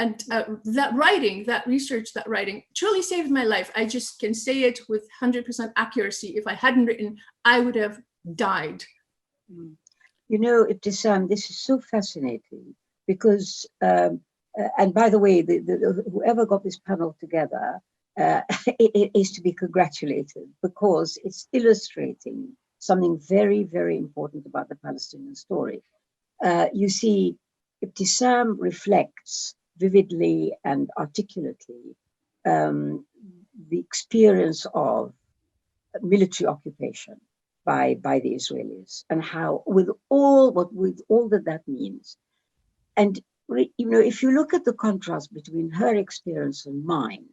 Speaker 5: And that writing, that research, that writing truly saved my life. I just can say it with 100% accuracy. If I hadn't written, I would have died.
Speaker 4: You know, Ibtisam, this is so fascinating because, and by the way, whoever got this panel together it is to be congratulated, because it's illustrating something very, very important about the Palestinian story. You see, Ibtisam reflects vividly and articulately the experience of military occupation by the Israelis, and how with all that means. And you know, if you look at the contrast between her experience and mine,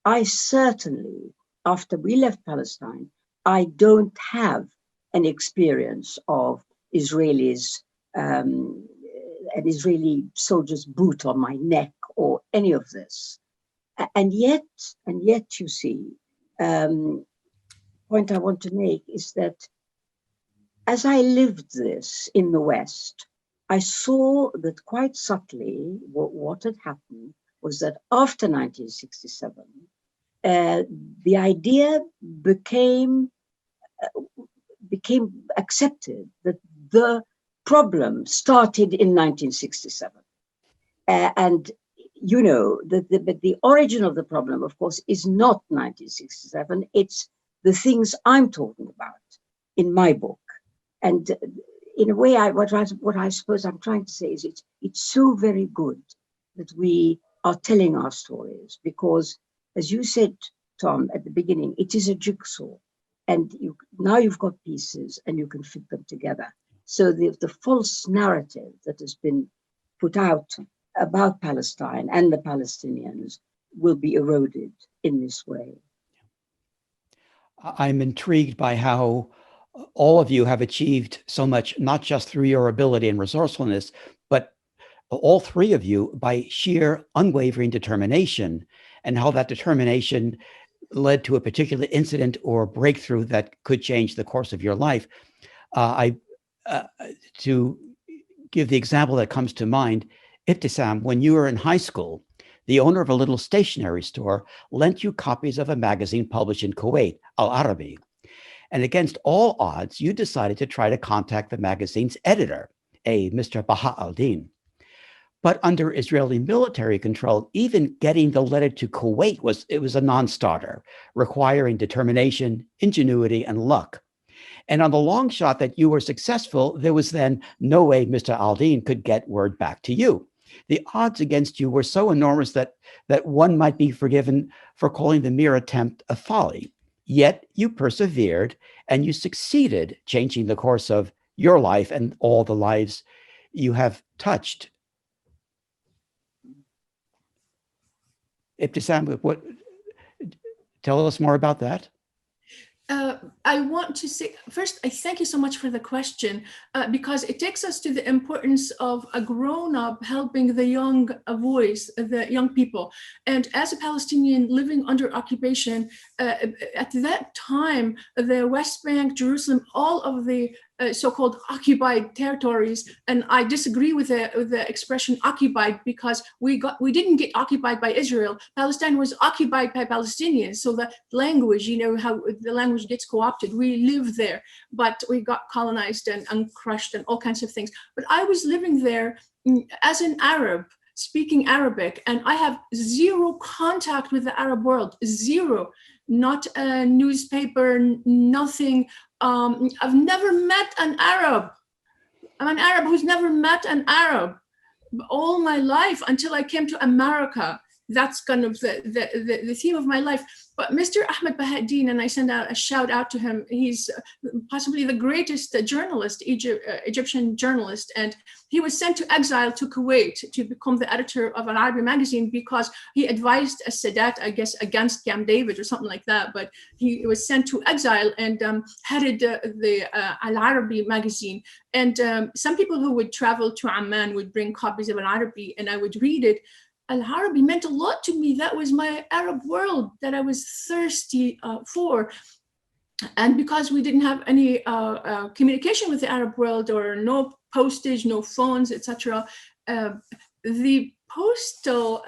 Speaker 4: I certainly, after we left Palestine, I don't have an experience of Israelis, an Israeli soldier's boot on my neck or any of this. And yet, you see, point I want to make is that as I lived this in the West, I saw that quite subtly what had happened was that after 1967, the idea became accepted that the problem started in 1967. And you know, but the origin of the problem, of course, is not 1967. It's the things I'm talking about in my book. And in a way, what I suppose I'm trying to say is it's so very good that we are telling our stories, because, as you said, Tom, at the beginning, it is a jigsaw. And now you've got pieces and you can fit them together. So the false narrative that has been put out about Palestine and the Palestinians will be eroded in this way.
Speaker 2: I'm intrigued by how all of you have achieved so much, not just through your ability and resourcefulness, but all three of you by sheer unwavering determination, and how that determination led to a particular incident or breakthrough that could change the course of your life. To give the example that comes to mind, Ibtisam, when you were in high school, the owner of a little stationery store lent you copies of a magazine published in Kuwait, Al Arabi. And against all odds, you decided to try to contact the magazine's editor, a Mr. Baha al-Din. But under Israeli military control, even getting the letter to Kuwait was a non-starter, requiring determination, ingenuity, and luck. And on the long shot that you were successful, there was then no way Mr. al-Din could get word back to you. The odds against you were so enormous that one might be forgiven for calling the mere attempt a folly. Yet you persevered and you succeeded, changing the course of your life and all the lives you have touched. Ibtisam, tell us more about that.
Speaker 5: I want to say, first, I thank you so much for the question, because it takes us to the importance of a grown-up helping the young voice, the young people. And as a Palestinian living under occupation, at that time, the West Bank, Jerusalem, all of the so-called occupied territories, and I disagree with the expression occupied, because we didn't get occupied by Israel. Palestine was occupied by Palestinians. So the language, you know how the language gets co-opted. We live there, but we got colonized and crushed and all kinds of things. But I was living there as an Arab, speaking Arabic, and I have zero contact with the Arab world, zero. Not a newspaper, nothing. I've never met an Arab. I'm an Arab who's never met an Arab all my life until I came to America. That's kind of the theme of my life. But Mr. Ahmed Bahauddin, and I send out a shout out to him, he's possibly the greatest journalist, Egyptian journalist, and he was sent to exile to Kuwait to become the editor of Al Arabi magazine because he advised Sadat, I guess, against Camp David or something like that. But he was sent to exile and headed the Al Arabi magazine. And some people who would travel to Amman would bring copies of Al Arabi, and I would read it. Al Arabi meant a lot to me. That was my Arab world that I was thirsty for. And because we didn't have any communication with the Arab world, or no postage, no phones, etc., the postal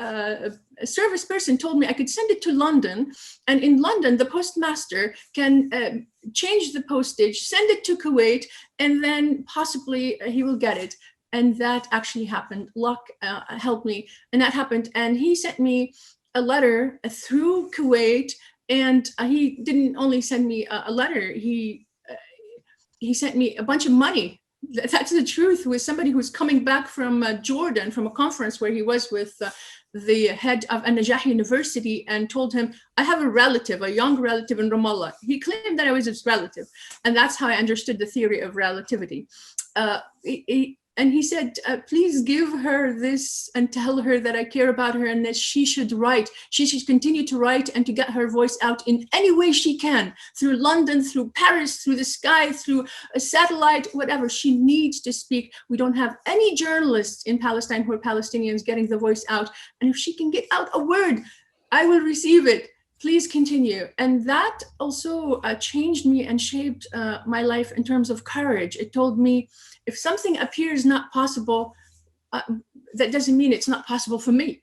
Speaker 5: service person told me I could send it to London, and in London the postmaster can change the postage, send it to Kuwait, and then possibly he will get it. And that actually happened. Luck helped me, and that happened. And he sent me a letter through Kuwait, and he didn't only send me a letter. He sent me a bunch of money. That's the truth. With somebody who's coming back from Jordan from a conference where he was with the head of An-Najah University, and told him, I have a relative, a young relative in Ramallah. He claimed that I was his relative, and that's how I understood the theory of relativity. And he said, please give her this and tell her that I care about her and that she should write. She should continue to write and to get her voice out in any way she can, through London, through Paris, through the sky, through a satellite, whatever. She needs to speak. We don't have any journalists in Palestine who are Palestinians getting the voice out. And if she can get out a word, I will receive it. Please continue. And that also changed me and shaped my life in terms of courage. It told me, if something appears not possible, that doesn't mean it's not possible for me.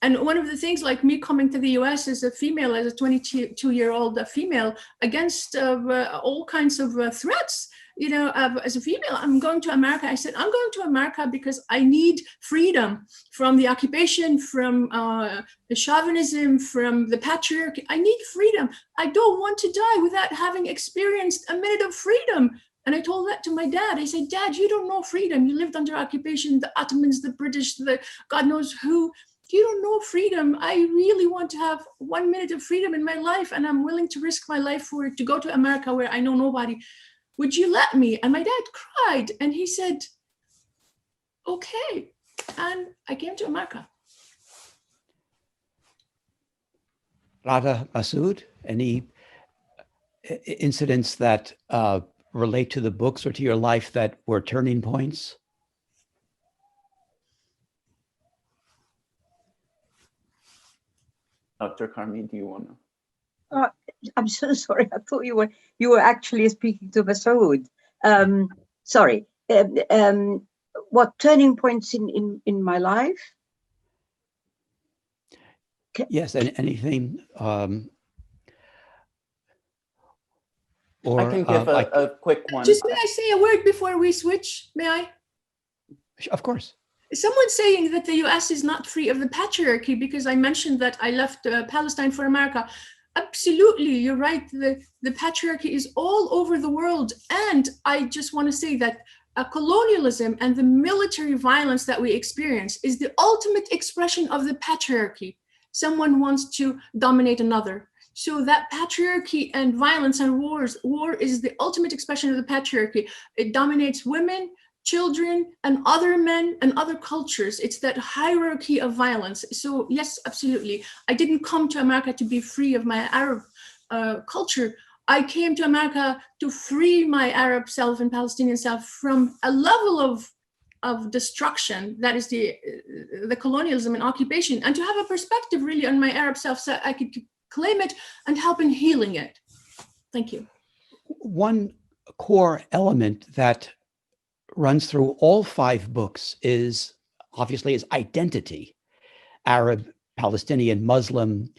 Speaker 5: And one of the things, like me coming to the US as a female, as a 22-year-old female, against all kinds of threats, as a female, I'm going to America. I said, I'm going to America because I need freedom from the occupation, from the chauvinism, from the patriarchy. I need freedom. I don't want to die without having experienced a minute of freedom. And I told that to my dad. I said, Dad, you don't know freedom. You lived under occupation, the Ottomans, the British, the God knows who. You don't know freedom. I really want to have 1 minute of freedom in my life, and I'm willing to risk my life for it, to go to America where I know nobody. Would you let me? And my dad cried, and he said, okay. And I came to America.
Speaker 2: Ghada, Massoud, any incidents that relate to the books or to your life that were turning points?
Speaker 3: Dr. Karmi, do you want to?
Speaker 4: I'm so sorry. I thought you were actually speaking to Massoud. Sorry. What turning points in my life?
Speaker 2: Yes, and anything. Or
Speaker 3: I can give a quick one.
Speaker 5: Just may I say a word before we switch? May I?
Speaker 2: Of course.
Speaker 5: Someone saying that the US is not free of the patriarchy because I mentioned that I left Palestine for America. Absolutely, you're right. The patriarchy is all over the world. And I just want to say that colonialism and the military violence that we experience is the ultimate expression of the patriarchy. Someone wants to dominate another. So that patriarchy and violence and war is the ultimate expression of the patriarchy. It dominates women, children, and other men and other cultures. It's that hierarchy of violence. So yes, absolutely. I didn't come to America to be free of my Arab culture. I came to America to free my Arab self and Palestinian self from a level of destruction that is the colonialism and occupation, and to have a perspective really on my Arab self so I could claim it and help in healing it. Thank you.
Speaker 2: One core element that runs through all 5 books is identity. Arab, Palestinian, Muslim,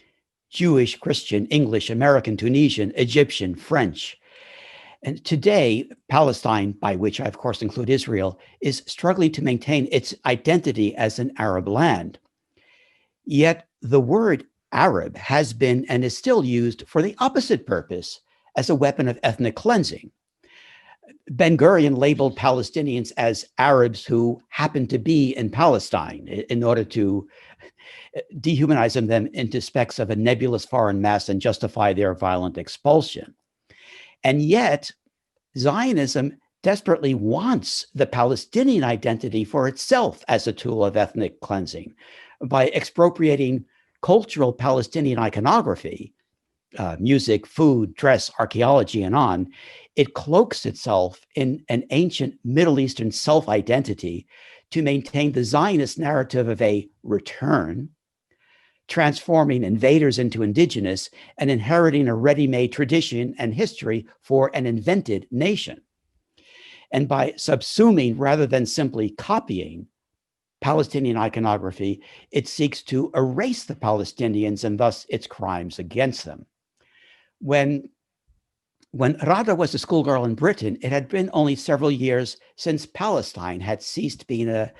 Speaker 2: Jewish, Christian, English, American, Tunisian, Egyptian, French. And today, Palestine, by which I of course include Israel, is struggling to maintain its identity as an Arab land. Yet the word Arab has been and is still used for the opposite purpose, as a weapon of ethnic cleansing. Ben-Gurion labeled Palestinians as Arabs who happen to be in Palestine in order to dehumanize them into specks of a nebulous foreign mass and justify their violent expulsion. And yet, Zionism desperately wants the Palestinian identity for itself as a tool of ethnic cleansing by expropriating cultural Palestinian iconography, music, food, dress, archaeology, and on. It cloaks itself in an ancient Middle Eastern self-identity to maintain the Zionist narrative of a return, transforming invaders into indigenous and inheriting a ready-made tradition and history for an invented nation. And by subsuming rather than simply copying Palestinian iconography, it seeks to erase the Palestinians and thus its crimes against them. When Ghada was a schoolgirl in Britain, it had been only several years since Palestine had ceased being a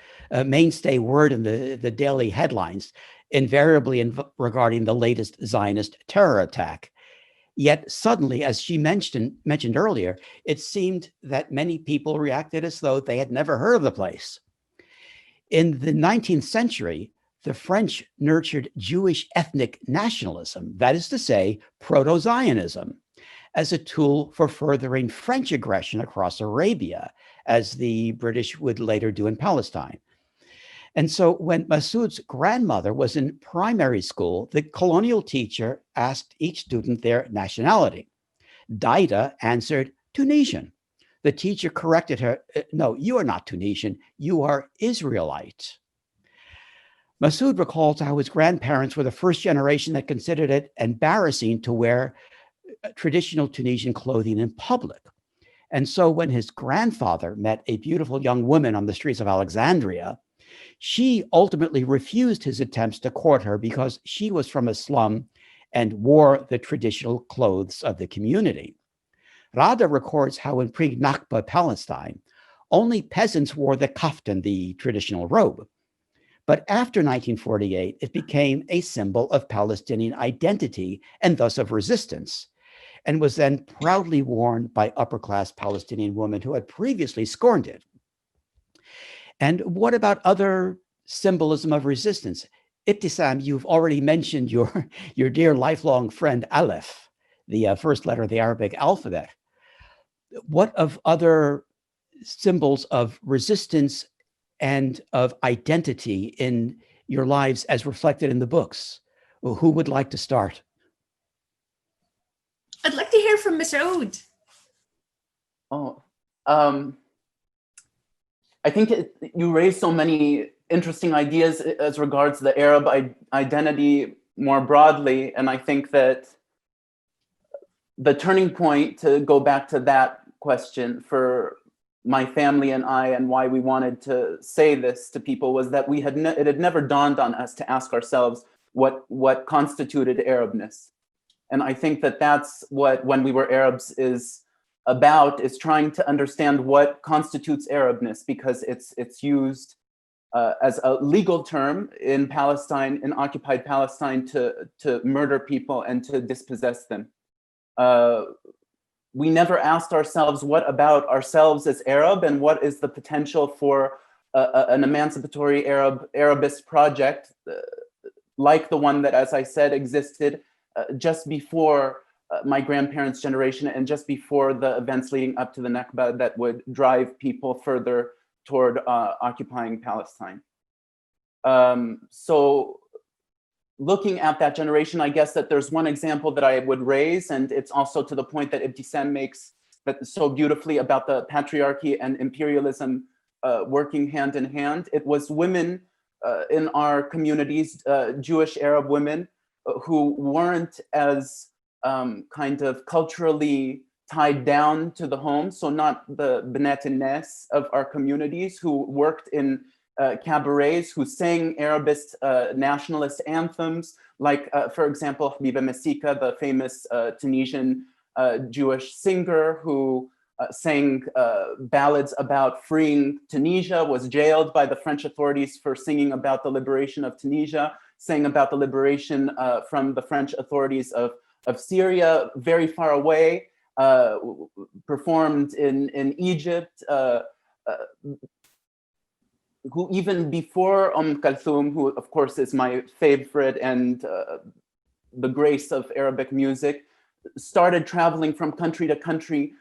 Speaker 2: mainstay word in the daily headlines, invariably regarding the latest Zionist terror attack. Yet suddenly, as she mentioned earlier, it seemed that many people reacted as though they had never heard of the place. In the 19th century, the French nurtured Jewish ethnic nationalism, that is to say, proto-Zionism, as a tool for furthering French aggression across Arabia, as the British would later do in Palestine. And so when Massoud's grandmother was in primary school, the colonial teacher asked each student their nationality. Daida answered Tunisian. The teacher corrected her, no, you are not Tunisian, you are Israelite. Massoud recalls how his grandparents were the first generation that considered it embarrassing to wear traditional Tunisian clothing in public. And so when his grandfather met a beautiful young woman on the streets of Alexandria, she ultimately refused his attempts to court her because she was from a slum and wore the traditional clothes of the community. Ghada records how in pre-Nakba Palestine, only peasants wore the kaftan, the traditional robe. But after 1948, it became a symbol of Palestinian identity and thus of resistance, and was then proudly worn by upper-class Palestinian women who had previously scorned it. And what about other symbolism of resistance? Ibtisam, you've already mentioned your dear lifelong friend Aleph, the first letter of the Arabic alphabet. What of other symbols of resistance and of identity in your lives as reflected in the books? Who would like to start?
Speaker 5: I'd like to hear from Massoud.
Speaker 3: I think you raised so many interesting ideas as regards the Arab identity more broadly. And I think that the turning point, to go back to that question, for my family and I, and why we wanted to say this to people, was that it had never dawned on us to ask ourselves what constituted Arabness. And I think that that's what When We Were Arabs is about, is trying to understand what constitutes Arabness, because it's used as a legal term in Palestine, in occupied Palestine, to murder people and to dispossess them. We never asked ourselves what about ourselves as Arab, and what is the potential for an emancipatory Arabist project like the one that, as I said, existed just before my grandparents' generation, and just before the events leading up to the Nakba that would drive people further toward occupying Palestine. So looking at that generation, I guess that there's one example that I would raise, and it's also to the point that Ibtisam makes that so beautifully about the patriarchy and imperialism working hand in hand. It was women in our communities, Jewish Arab women, who weren't as kind of culturally tied down to the home. So not the Bnat al-Nas of our communities, who worked in cabarets, who sang Arabist nationalist anthems, like, for example, Habiba Masika, the famous Tunisian Jewish singer who sang ballads about freeing Tunisia, was jailed by the French authorities for singing about the liberation of Tunisia, sang about the liberation from the French authorities of Syria, very far away, performed in Egypt, who even before Kulthum, who of course is my favorite and the grace of Arabic music, started traveling from country to country,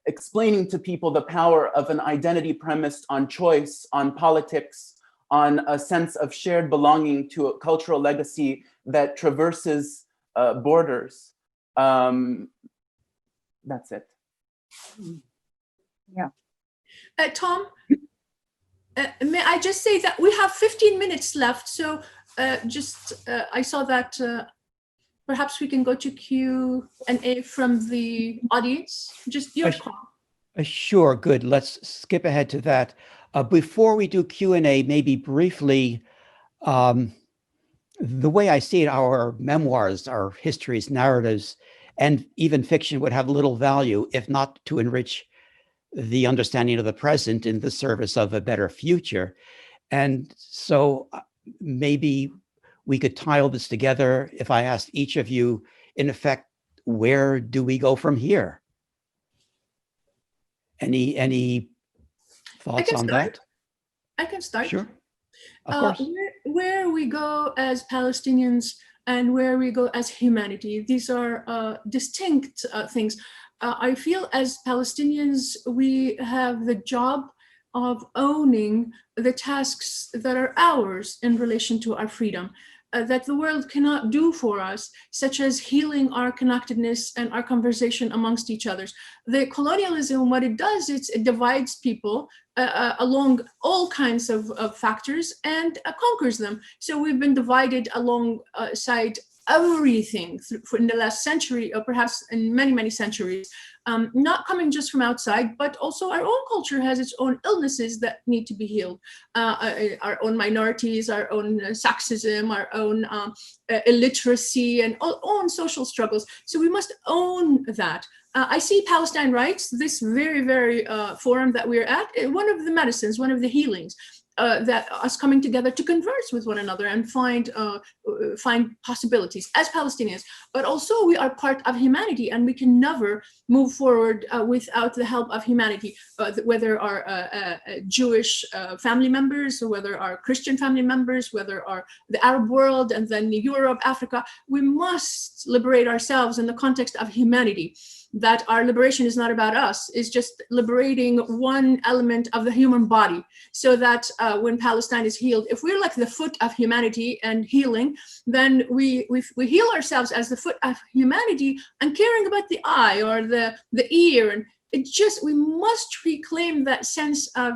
Speaker 3: explaining to people the power of an identity premised on choice, on politics, on a sense of shared belonging to a cultural legacy that traverses borders. That's it.
Speaker 4: Yeah.
Speaker 5: Tom, may I just say that we have 15 minutes left. So I saw that perhaps we can go to Q&A from the audience. Just your call.
Speaker 2: Sure, good. Let's skip ahead to that. Before we do Q&A, maybe briefly, the way I see it, our memoirs, our histories, narratives, and even fiction would have little value if not to enrich the understanding of the present in the service of a better future. And so maybe we could tie all this together if I asked each of you, in effect, where do we go from here? Any thoughts on that?
Speaker 5: I can start.
Speaker 2: Sure. Of course.
Speaker 5: Where we go as Palestinians and where we go as humanity, these are distinct things. I feel as Palestinians, we have the job of owning the tasks that are ours in relation to our freedom, that the world cannot do for us, such as healing our connectedness and our conversation amongst each other. The colonialism, what it does, it divides people along all kinds of factors and conquers them. So we've been divided alongside everything in the last century, or perhaps in many, many centuries, not coming just from outside, but also our own culture has its own illnesses that need to be healed. Our own minorities, our own sexism, our own illiteracy, and our own social struggles. So we must own that. I see Palestine Writes, this very, very forum that we're at, one of the medicines, one of the healings. That us coming together to converse with one another and find possibilities as Palestinians, but also we are part of humanity, and we can never move forward without the help of humanity, whether our Jewish family members, or whether our Christian family members, whether our the Arab world, and then Europe, Africa. We must liberate ourselves in the context of humanity. That our liberation is not about us, is just liberating one element of the human body, so that when Palestine is healed, if we're like the foot of humanity and healing, then we heal ourselves as the foot of humanity and caring about the eye or the ear. And it just, we must reclaim that sense of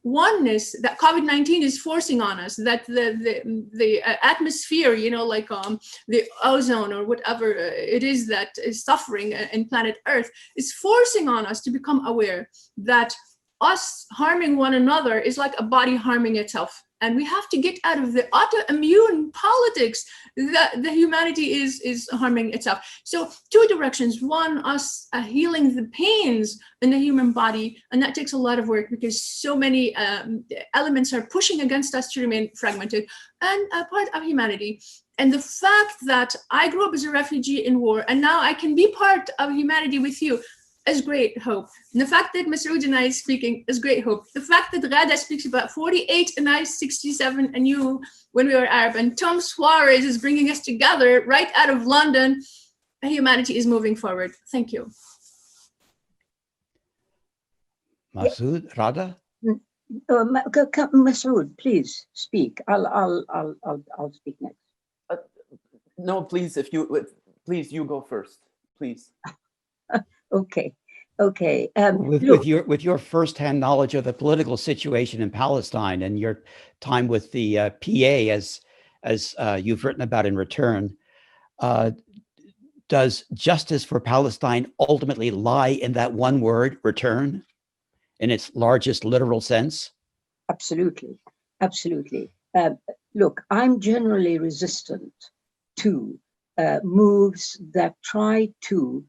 Speaker 5: oneness that COVID-19 is forcing on us, that the atmosphere, you know, like the ozone or whatever it is that is suffering in planet Earth, is forcing on us to become aware that us harming one another is like a body harming itself. And we have to get out of the autoimmune politics that the humanity is harming itself. So two directions. One, us healing the pains in the human body. And that takes a lot of work because so many elements are pushing against us to remain fragmented, and a part of humanity. And the fact that I grew up as a refugee in war, and now I can be part of humanity with you, is great hope. And the fact that Massoud and I is speaking is great hope. The fact that Ghada speaks about 48 and I 67 and you when we were Arab, and Tom Suarez is bringing us together right out of London, humanity is moving forward. Thank you.
Speaker 2: Massoud, Ghada?
Speaker 4: Massoud, please speak. I'll speak next.
Speaker 3: No, please, please, you go first, please.
Speaker 4: Okay.
Speaker 2: With your firsthand knowledge of the political situation in Palestine and your time with the PA, as you've written about in return, does justice for Palestine ultimately lie in that one word, return, in its largest literal sense?
Speaker 4: Absolutely. Look, I'm generally resistant to moves that try to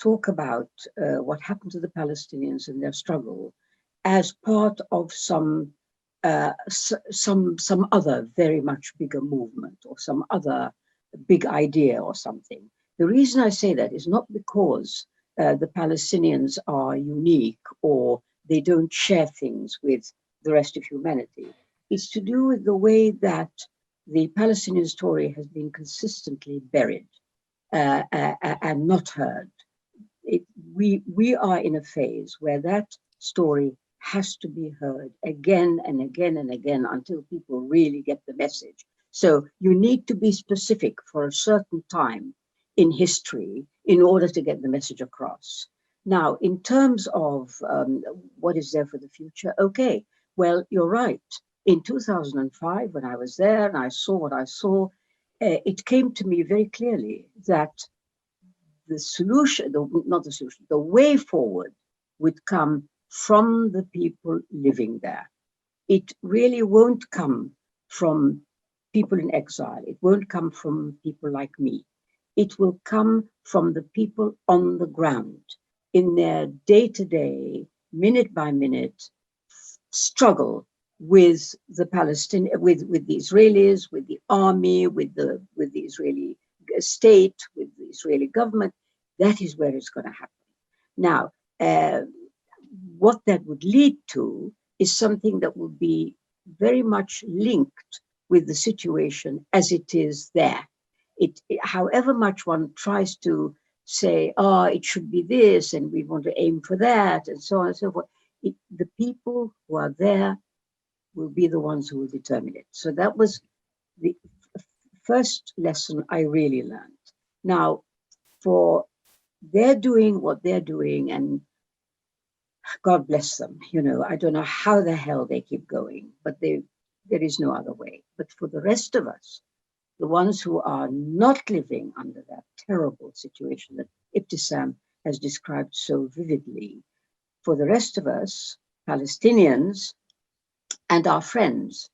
Speaker 4: talk about what happened to the Palestinians and their struggle as part of some other very much bigger movement or some other big idea or something. The reason I say that is not because the Palestinians are unique or they don't share things with the rest of humanity. It's to do with the way that the Palestinian story has been consistently buried and not heard. We are in a phase where that story has to be heard again and again and again until people really get the message. So you need to be specific for a certain time in history in order to get the message across. Now, in terms of what is there for the future, okay, well, you're right. In 2005, when I was there and I saw what I saw, it came to me very clearly that the solution, the way forward would come from the people living there. It really won't come from people in exile. It won't come from people like me. It will come from the people on the ground in their day-to-day, minute-by-minute struggle with the Palestinians, with the Israelis, with the army, with the Israeli state, with the Israeli government. That is where it's going to happen. Now, what that would lead to is something that will be very much linked with the situation as it is there. However much one tries to say, it should be this, and we want to aim for that, and so on and so forth, the people who are there will be the ones who will determine it. So that was the first lesson I really learned. Now, they're doing what they're doing, and God bless them. You know, I don't know how the hell they keep going, but there is no other way. But for the rest of us, the ones who are not living under that terrible situation that Ibtisam has described so vividly, for the rest of us, Palestinians and our friends,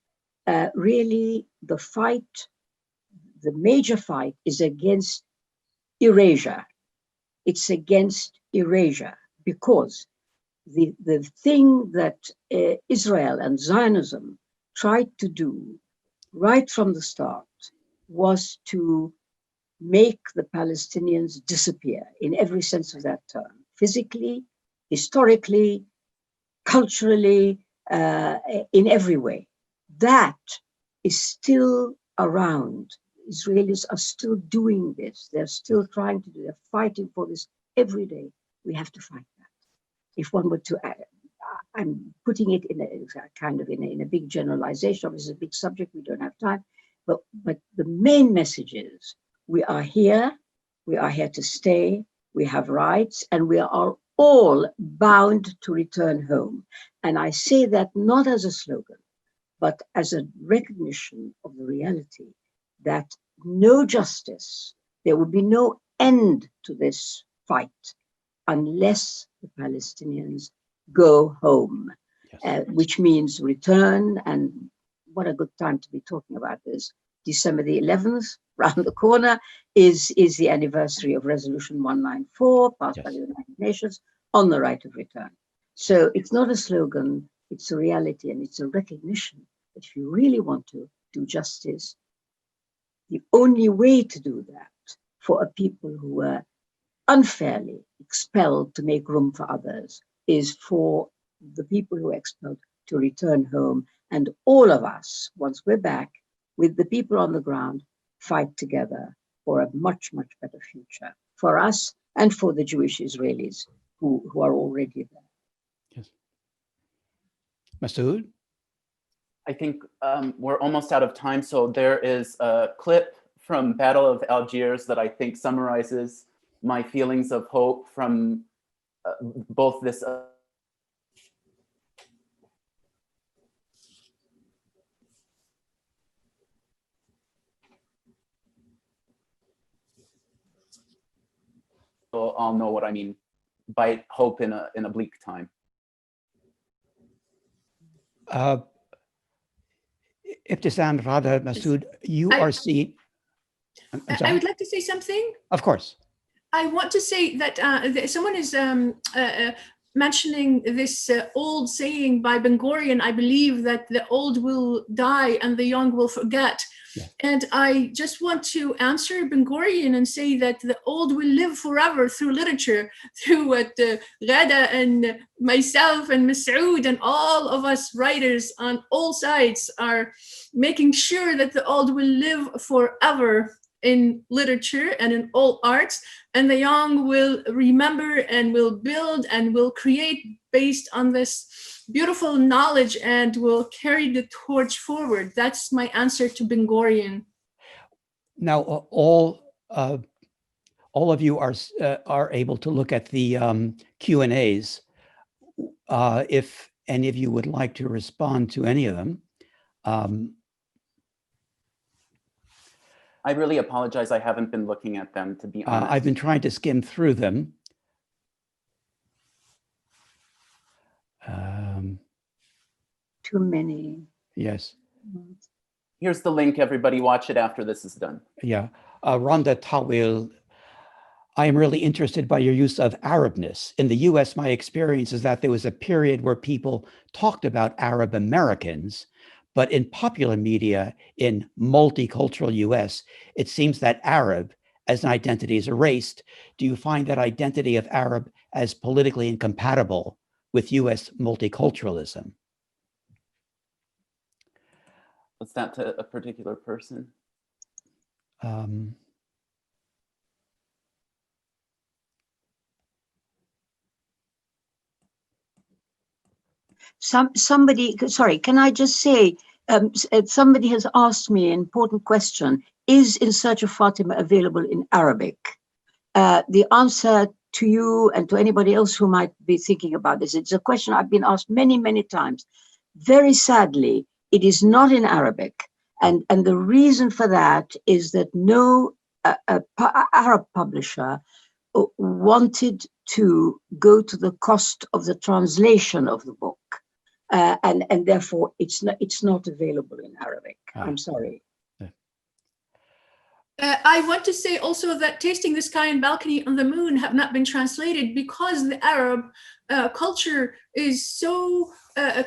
Speaker 4: really the fight, the major fight is against erasure. It's against erasure, because the thing that Israel and Zionism tried to do right from the start was to make the Palestinians disappear in every sense of that term, physically, historically, culturally, in every way. That is still around. Israelis are still doing this. They're still trying to do, they're fighting for this every day. We have to fight that. If one were to, I'm putting it in a kind of in a big generalization. Obviously, it's a big subject, we don't have time. But the main message is, we are here to stay, we have rights, and we are all bound to return home. And I say that not as a slogan, but as a recognition of the reality that no justice, there will be no end to this fight unless the Palestinians go home, yes. Which means return. And what a good time to be talking about this. December the 11th, round the corner, is the anniversary of Resolution 194, passed yes. by the United Nations, on the right of return. So it's not a slogan, it's a reality, and it's a recognition that if you really want to do justice, the only way to do that for a people who were unfairly expelled to make room for others is for the people who were expelled to return home. And all of us, once we're back, with the people on the ground, fight together for a much, much better future for us and for the Jewish Israelis who are already there.
Speaker 2: Yes. Massoud?
Speaker 3: I think we're almost out of time. So there is a clip from Battle of Algiers that I think summarizes my feelings of hope from both this all know what I mean by hope in a bleak time.
Speaker 2: Ibtisam, Ghada, Massoud, you are seen.
Speaker 5: I would like to say something.
Speaker 2: Of course.
Speaker 5: I want to say that someone is mentioning this old saying by Ben Gurion, I believe, that the old will die and the young will forget. Yeah. And I just want to answer Ben Gurion and say that the old will live forever through literature, through what Ghada and myself and Massoud and all of us writers on all sides are making sure that the old will live forever in literature and in all arts, and the young will remember and will build and will create based on this beautiful knowledge and will carry the torch forward. That's my answer to Ben Gurion.
Speaker 2: Now, all of you are able to look at the Q&As. If any of you would like to respond to any of them.
Speaker 3: I really apologize. I haven't been looking at them, to be honest.
Speaker 2: I've been trying to skim through them.
Speaker 4: Too many.
Speaker 2: Yes.
Speaker 3: Here's the link. Everybody watch it after this is done.
Speaker 2: Yeah. Rhonda Tawil, I am really interested by your use of Arabness. In the US, my experience is that there was a period where people talked about Arab Americans, but in popular media in multicultural US, it seems that Arab as an identity is erased. Do you find that identity of Arab as politically incompatible with US multiculturalism?
Speaker 3: Was that to a particular person?
Speaker 4: Somebody, sorry, can I just say, somebody has asked me an important question. Is In Search of Fatima available in Arabic? The answer to you and to anybody else who might be thinking about this, it's a question I've been asked many, many times. Very sadly, it is not in Arabic. And the reason for that is that no Arab publisher wanted to go to the cost of the translation of the book. And therefore it's not available in Arabic. I'm sorry.
Speaker 5: I want to say also that Tasting the Sky and Balcony on the Moon have not been translated because the Arab culture is so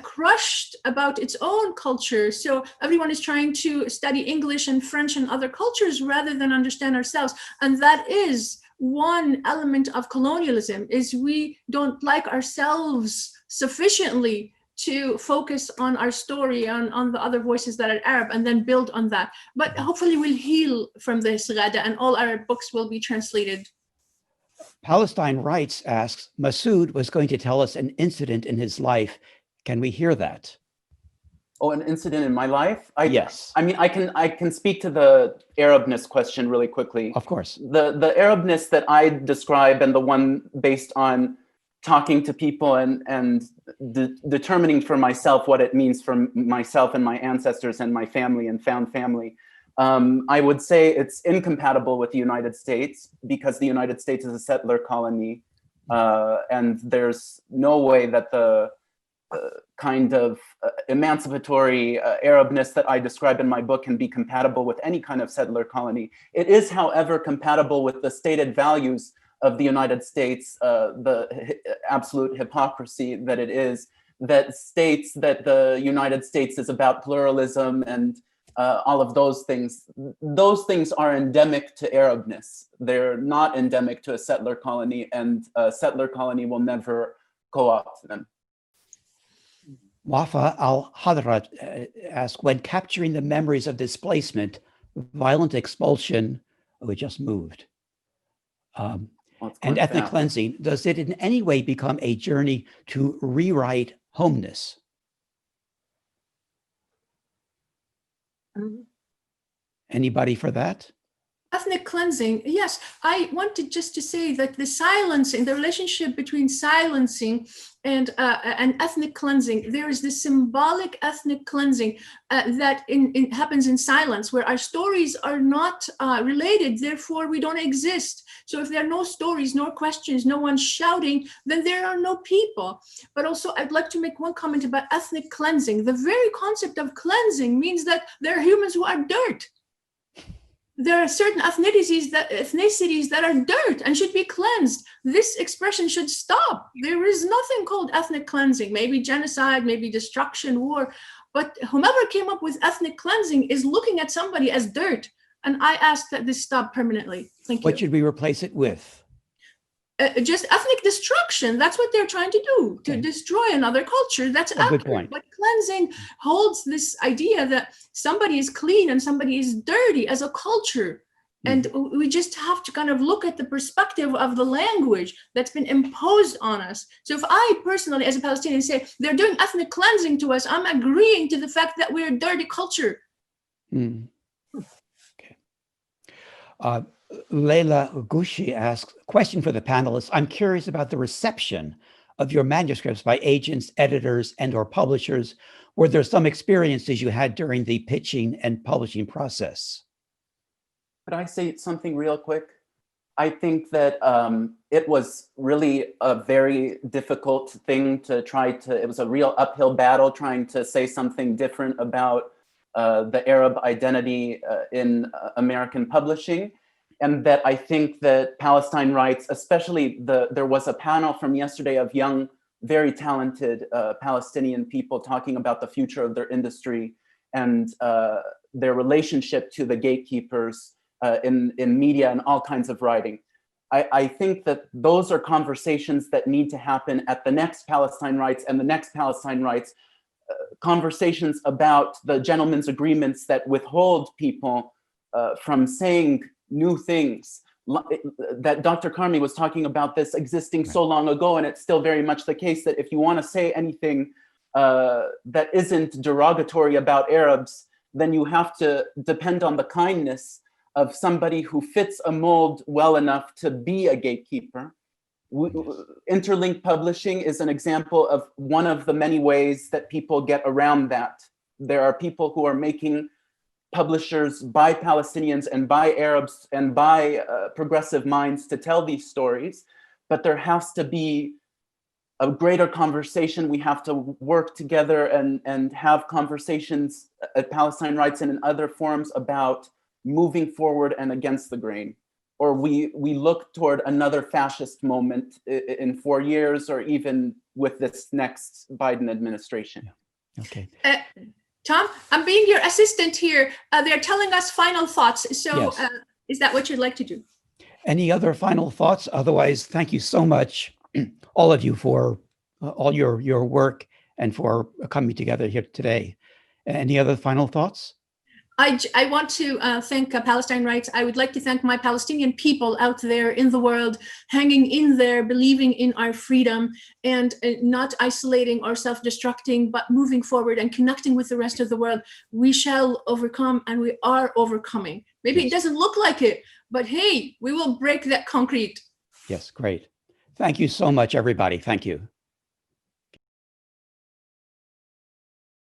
Speaker 5: crushed about its own culture. So everyone is trying to study English and French and other cultures rather than understand ourselves. And that is one element of colonialism, is we don't like ourselves sufficiently to focus on our story, on the other voices that are Arab, and then build on that. But hopefully we'll heal from this, Ghada, and all Arab books will be translated.
Speaker 2: Palestine Writes asks, Massoud was going to tell us an incident in his life. Can we hear that?
Speaker 3: Oh, an incident in my life?
Speaker 2: Yes.
Speaker 3: I mean, I can speak to the Arabness question really quickly.
Speaker 2: Of course.
Speaker 3: The Arabness that I describe, and the one based on talking to people and determining for myself what it means for myself and my ancestors and my family and found family, I would say it's incompatible with the United States, because the United States is a settler colony, and there's no way that the kind of emancipatory Arabness that I describe in my book can be compatible with any kind of settler colony. It is, however, compatible with the stated values of the United States, the absolute hypocrisy that it is, that states that the United States is about pluralism and all of those things. Those things are endemic to Arabness. They're not endemic to a settler colony, and a settler colony will never co-opt them.
Speaker 2: Wafa al-Hadrat asks, when capturing the memories of displacement, violent expulsion, we just moved, and ethnic cleansing, does it in any way become a journey to rewrite homeness? Anybody for that?
Speaker 5: Ethnic cleansing, yes. I wanted just to say that the silencing, the relationship between silencing and ethnic cleansing, there is this symbolic ethnic cleansing that happens in silence, where our stories are not related, therefore we don't exist. So if there are no stories, no questions, no one shouting, then there are no people. But also I'd like to make one comment about ethnic cleansing. The very concept of cleansing means that there are humans who are dirt. There are certain ethnicities that are dirt and should be cleansed. This expression should stop. There is nothing called ethnic cleansing, maybe genocide, maybe destruction, war, but whomever came up with ethnic cleansing is looking at somebody as dirt. And I ask that this stop permanently. Thank you.
Speaker 2: What should we replace it with?
Speaker 5: Just ethnic destruction. That's what they're trying to do, to destroy another culture. That's
Speaker 2: a good point.
Speaker 5: But cleansing holds this idea that somebody is clean and somebody is dirty as a culture. And we just have to kind of look at the perspective of the language that's been imposed on us. So if I personally, as a Palestinian, say they're doing ethnic cleansing to us, I'm agreeing to the fact that we're a dirty culture.
Speaker 2: Okay. Leila Gushi asks, question for the panelists. I'm curious about the reception of your manuscripts by agents, editors, and/or publishers. Were there some experiences you had during the pitching and publishing process?
Speaker 3: Could I say something real quick? I think that it was really a very difficult thing to try to, it was a real uphill battle trying to say something different about the Arab identity in American publishing. And that I think that Palestine Writes, especially there was a panel from yesterday of young, very talented Palestinian people talking about the future of their industry and their relationship to the gatekeepers in media and all kinds of writing. I think that those are conversations that need to happen at the next Palestine Writes and the next Palestine Writes, conversations about the gentlemen's agreements that withhold people from saying new things, that Dr. Karmi was talking about this existing so long ago, and it's still very much the case that if you want to say anything that isn't derogatory about Arabs, then you have to depend on the kindness of somebody who fits a mold well enough to be a gatekeeper. Interlinked publishing is an example of one of the many ways that people get around that. There are people who are making publishers by Palestinians and by Arabs and by progressive minds to tell these stories, but there has to be a greater conversation. We have to work together and have conversations at Palestine Writes and in other forums about moving forward and against the grain, or we look toward another fascist moment in 4 years, or even with this next Biden administration.
Speaker 2: Okay.
Speaker 5: Tom, I'm being your assistant here. They're telling us final thoughts. So
Speaker 2: Yes.
Speaker 5: Is that what you'd like to do?
Speaker 2: Any other final thoughts? Otherwise, thank you so much, all of you, for all your work and for coming together here today. Any other final thoughts?
Speaker 5: I want to thank Palestine Writes. I would like to thank my Palestinian people out there in the world, hanging in there, believing in our freedom, and not isolating or self-destructing, but moving forward and connecting with the rest of the world. We shall overcome, and we are overcoming. Maybe it doesn't look like it, but hey, we will break that concrete.
Speaker 2: Yes, great. Thank you so much, everybody. Thank you.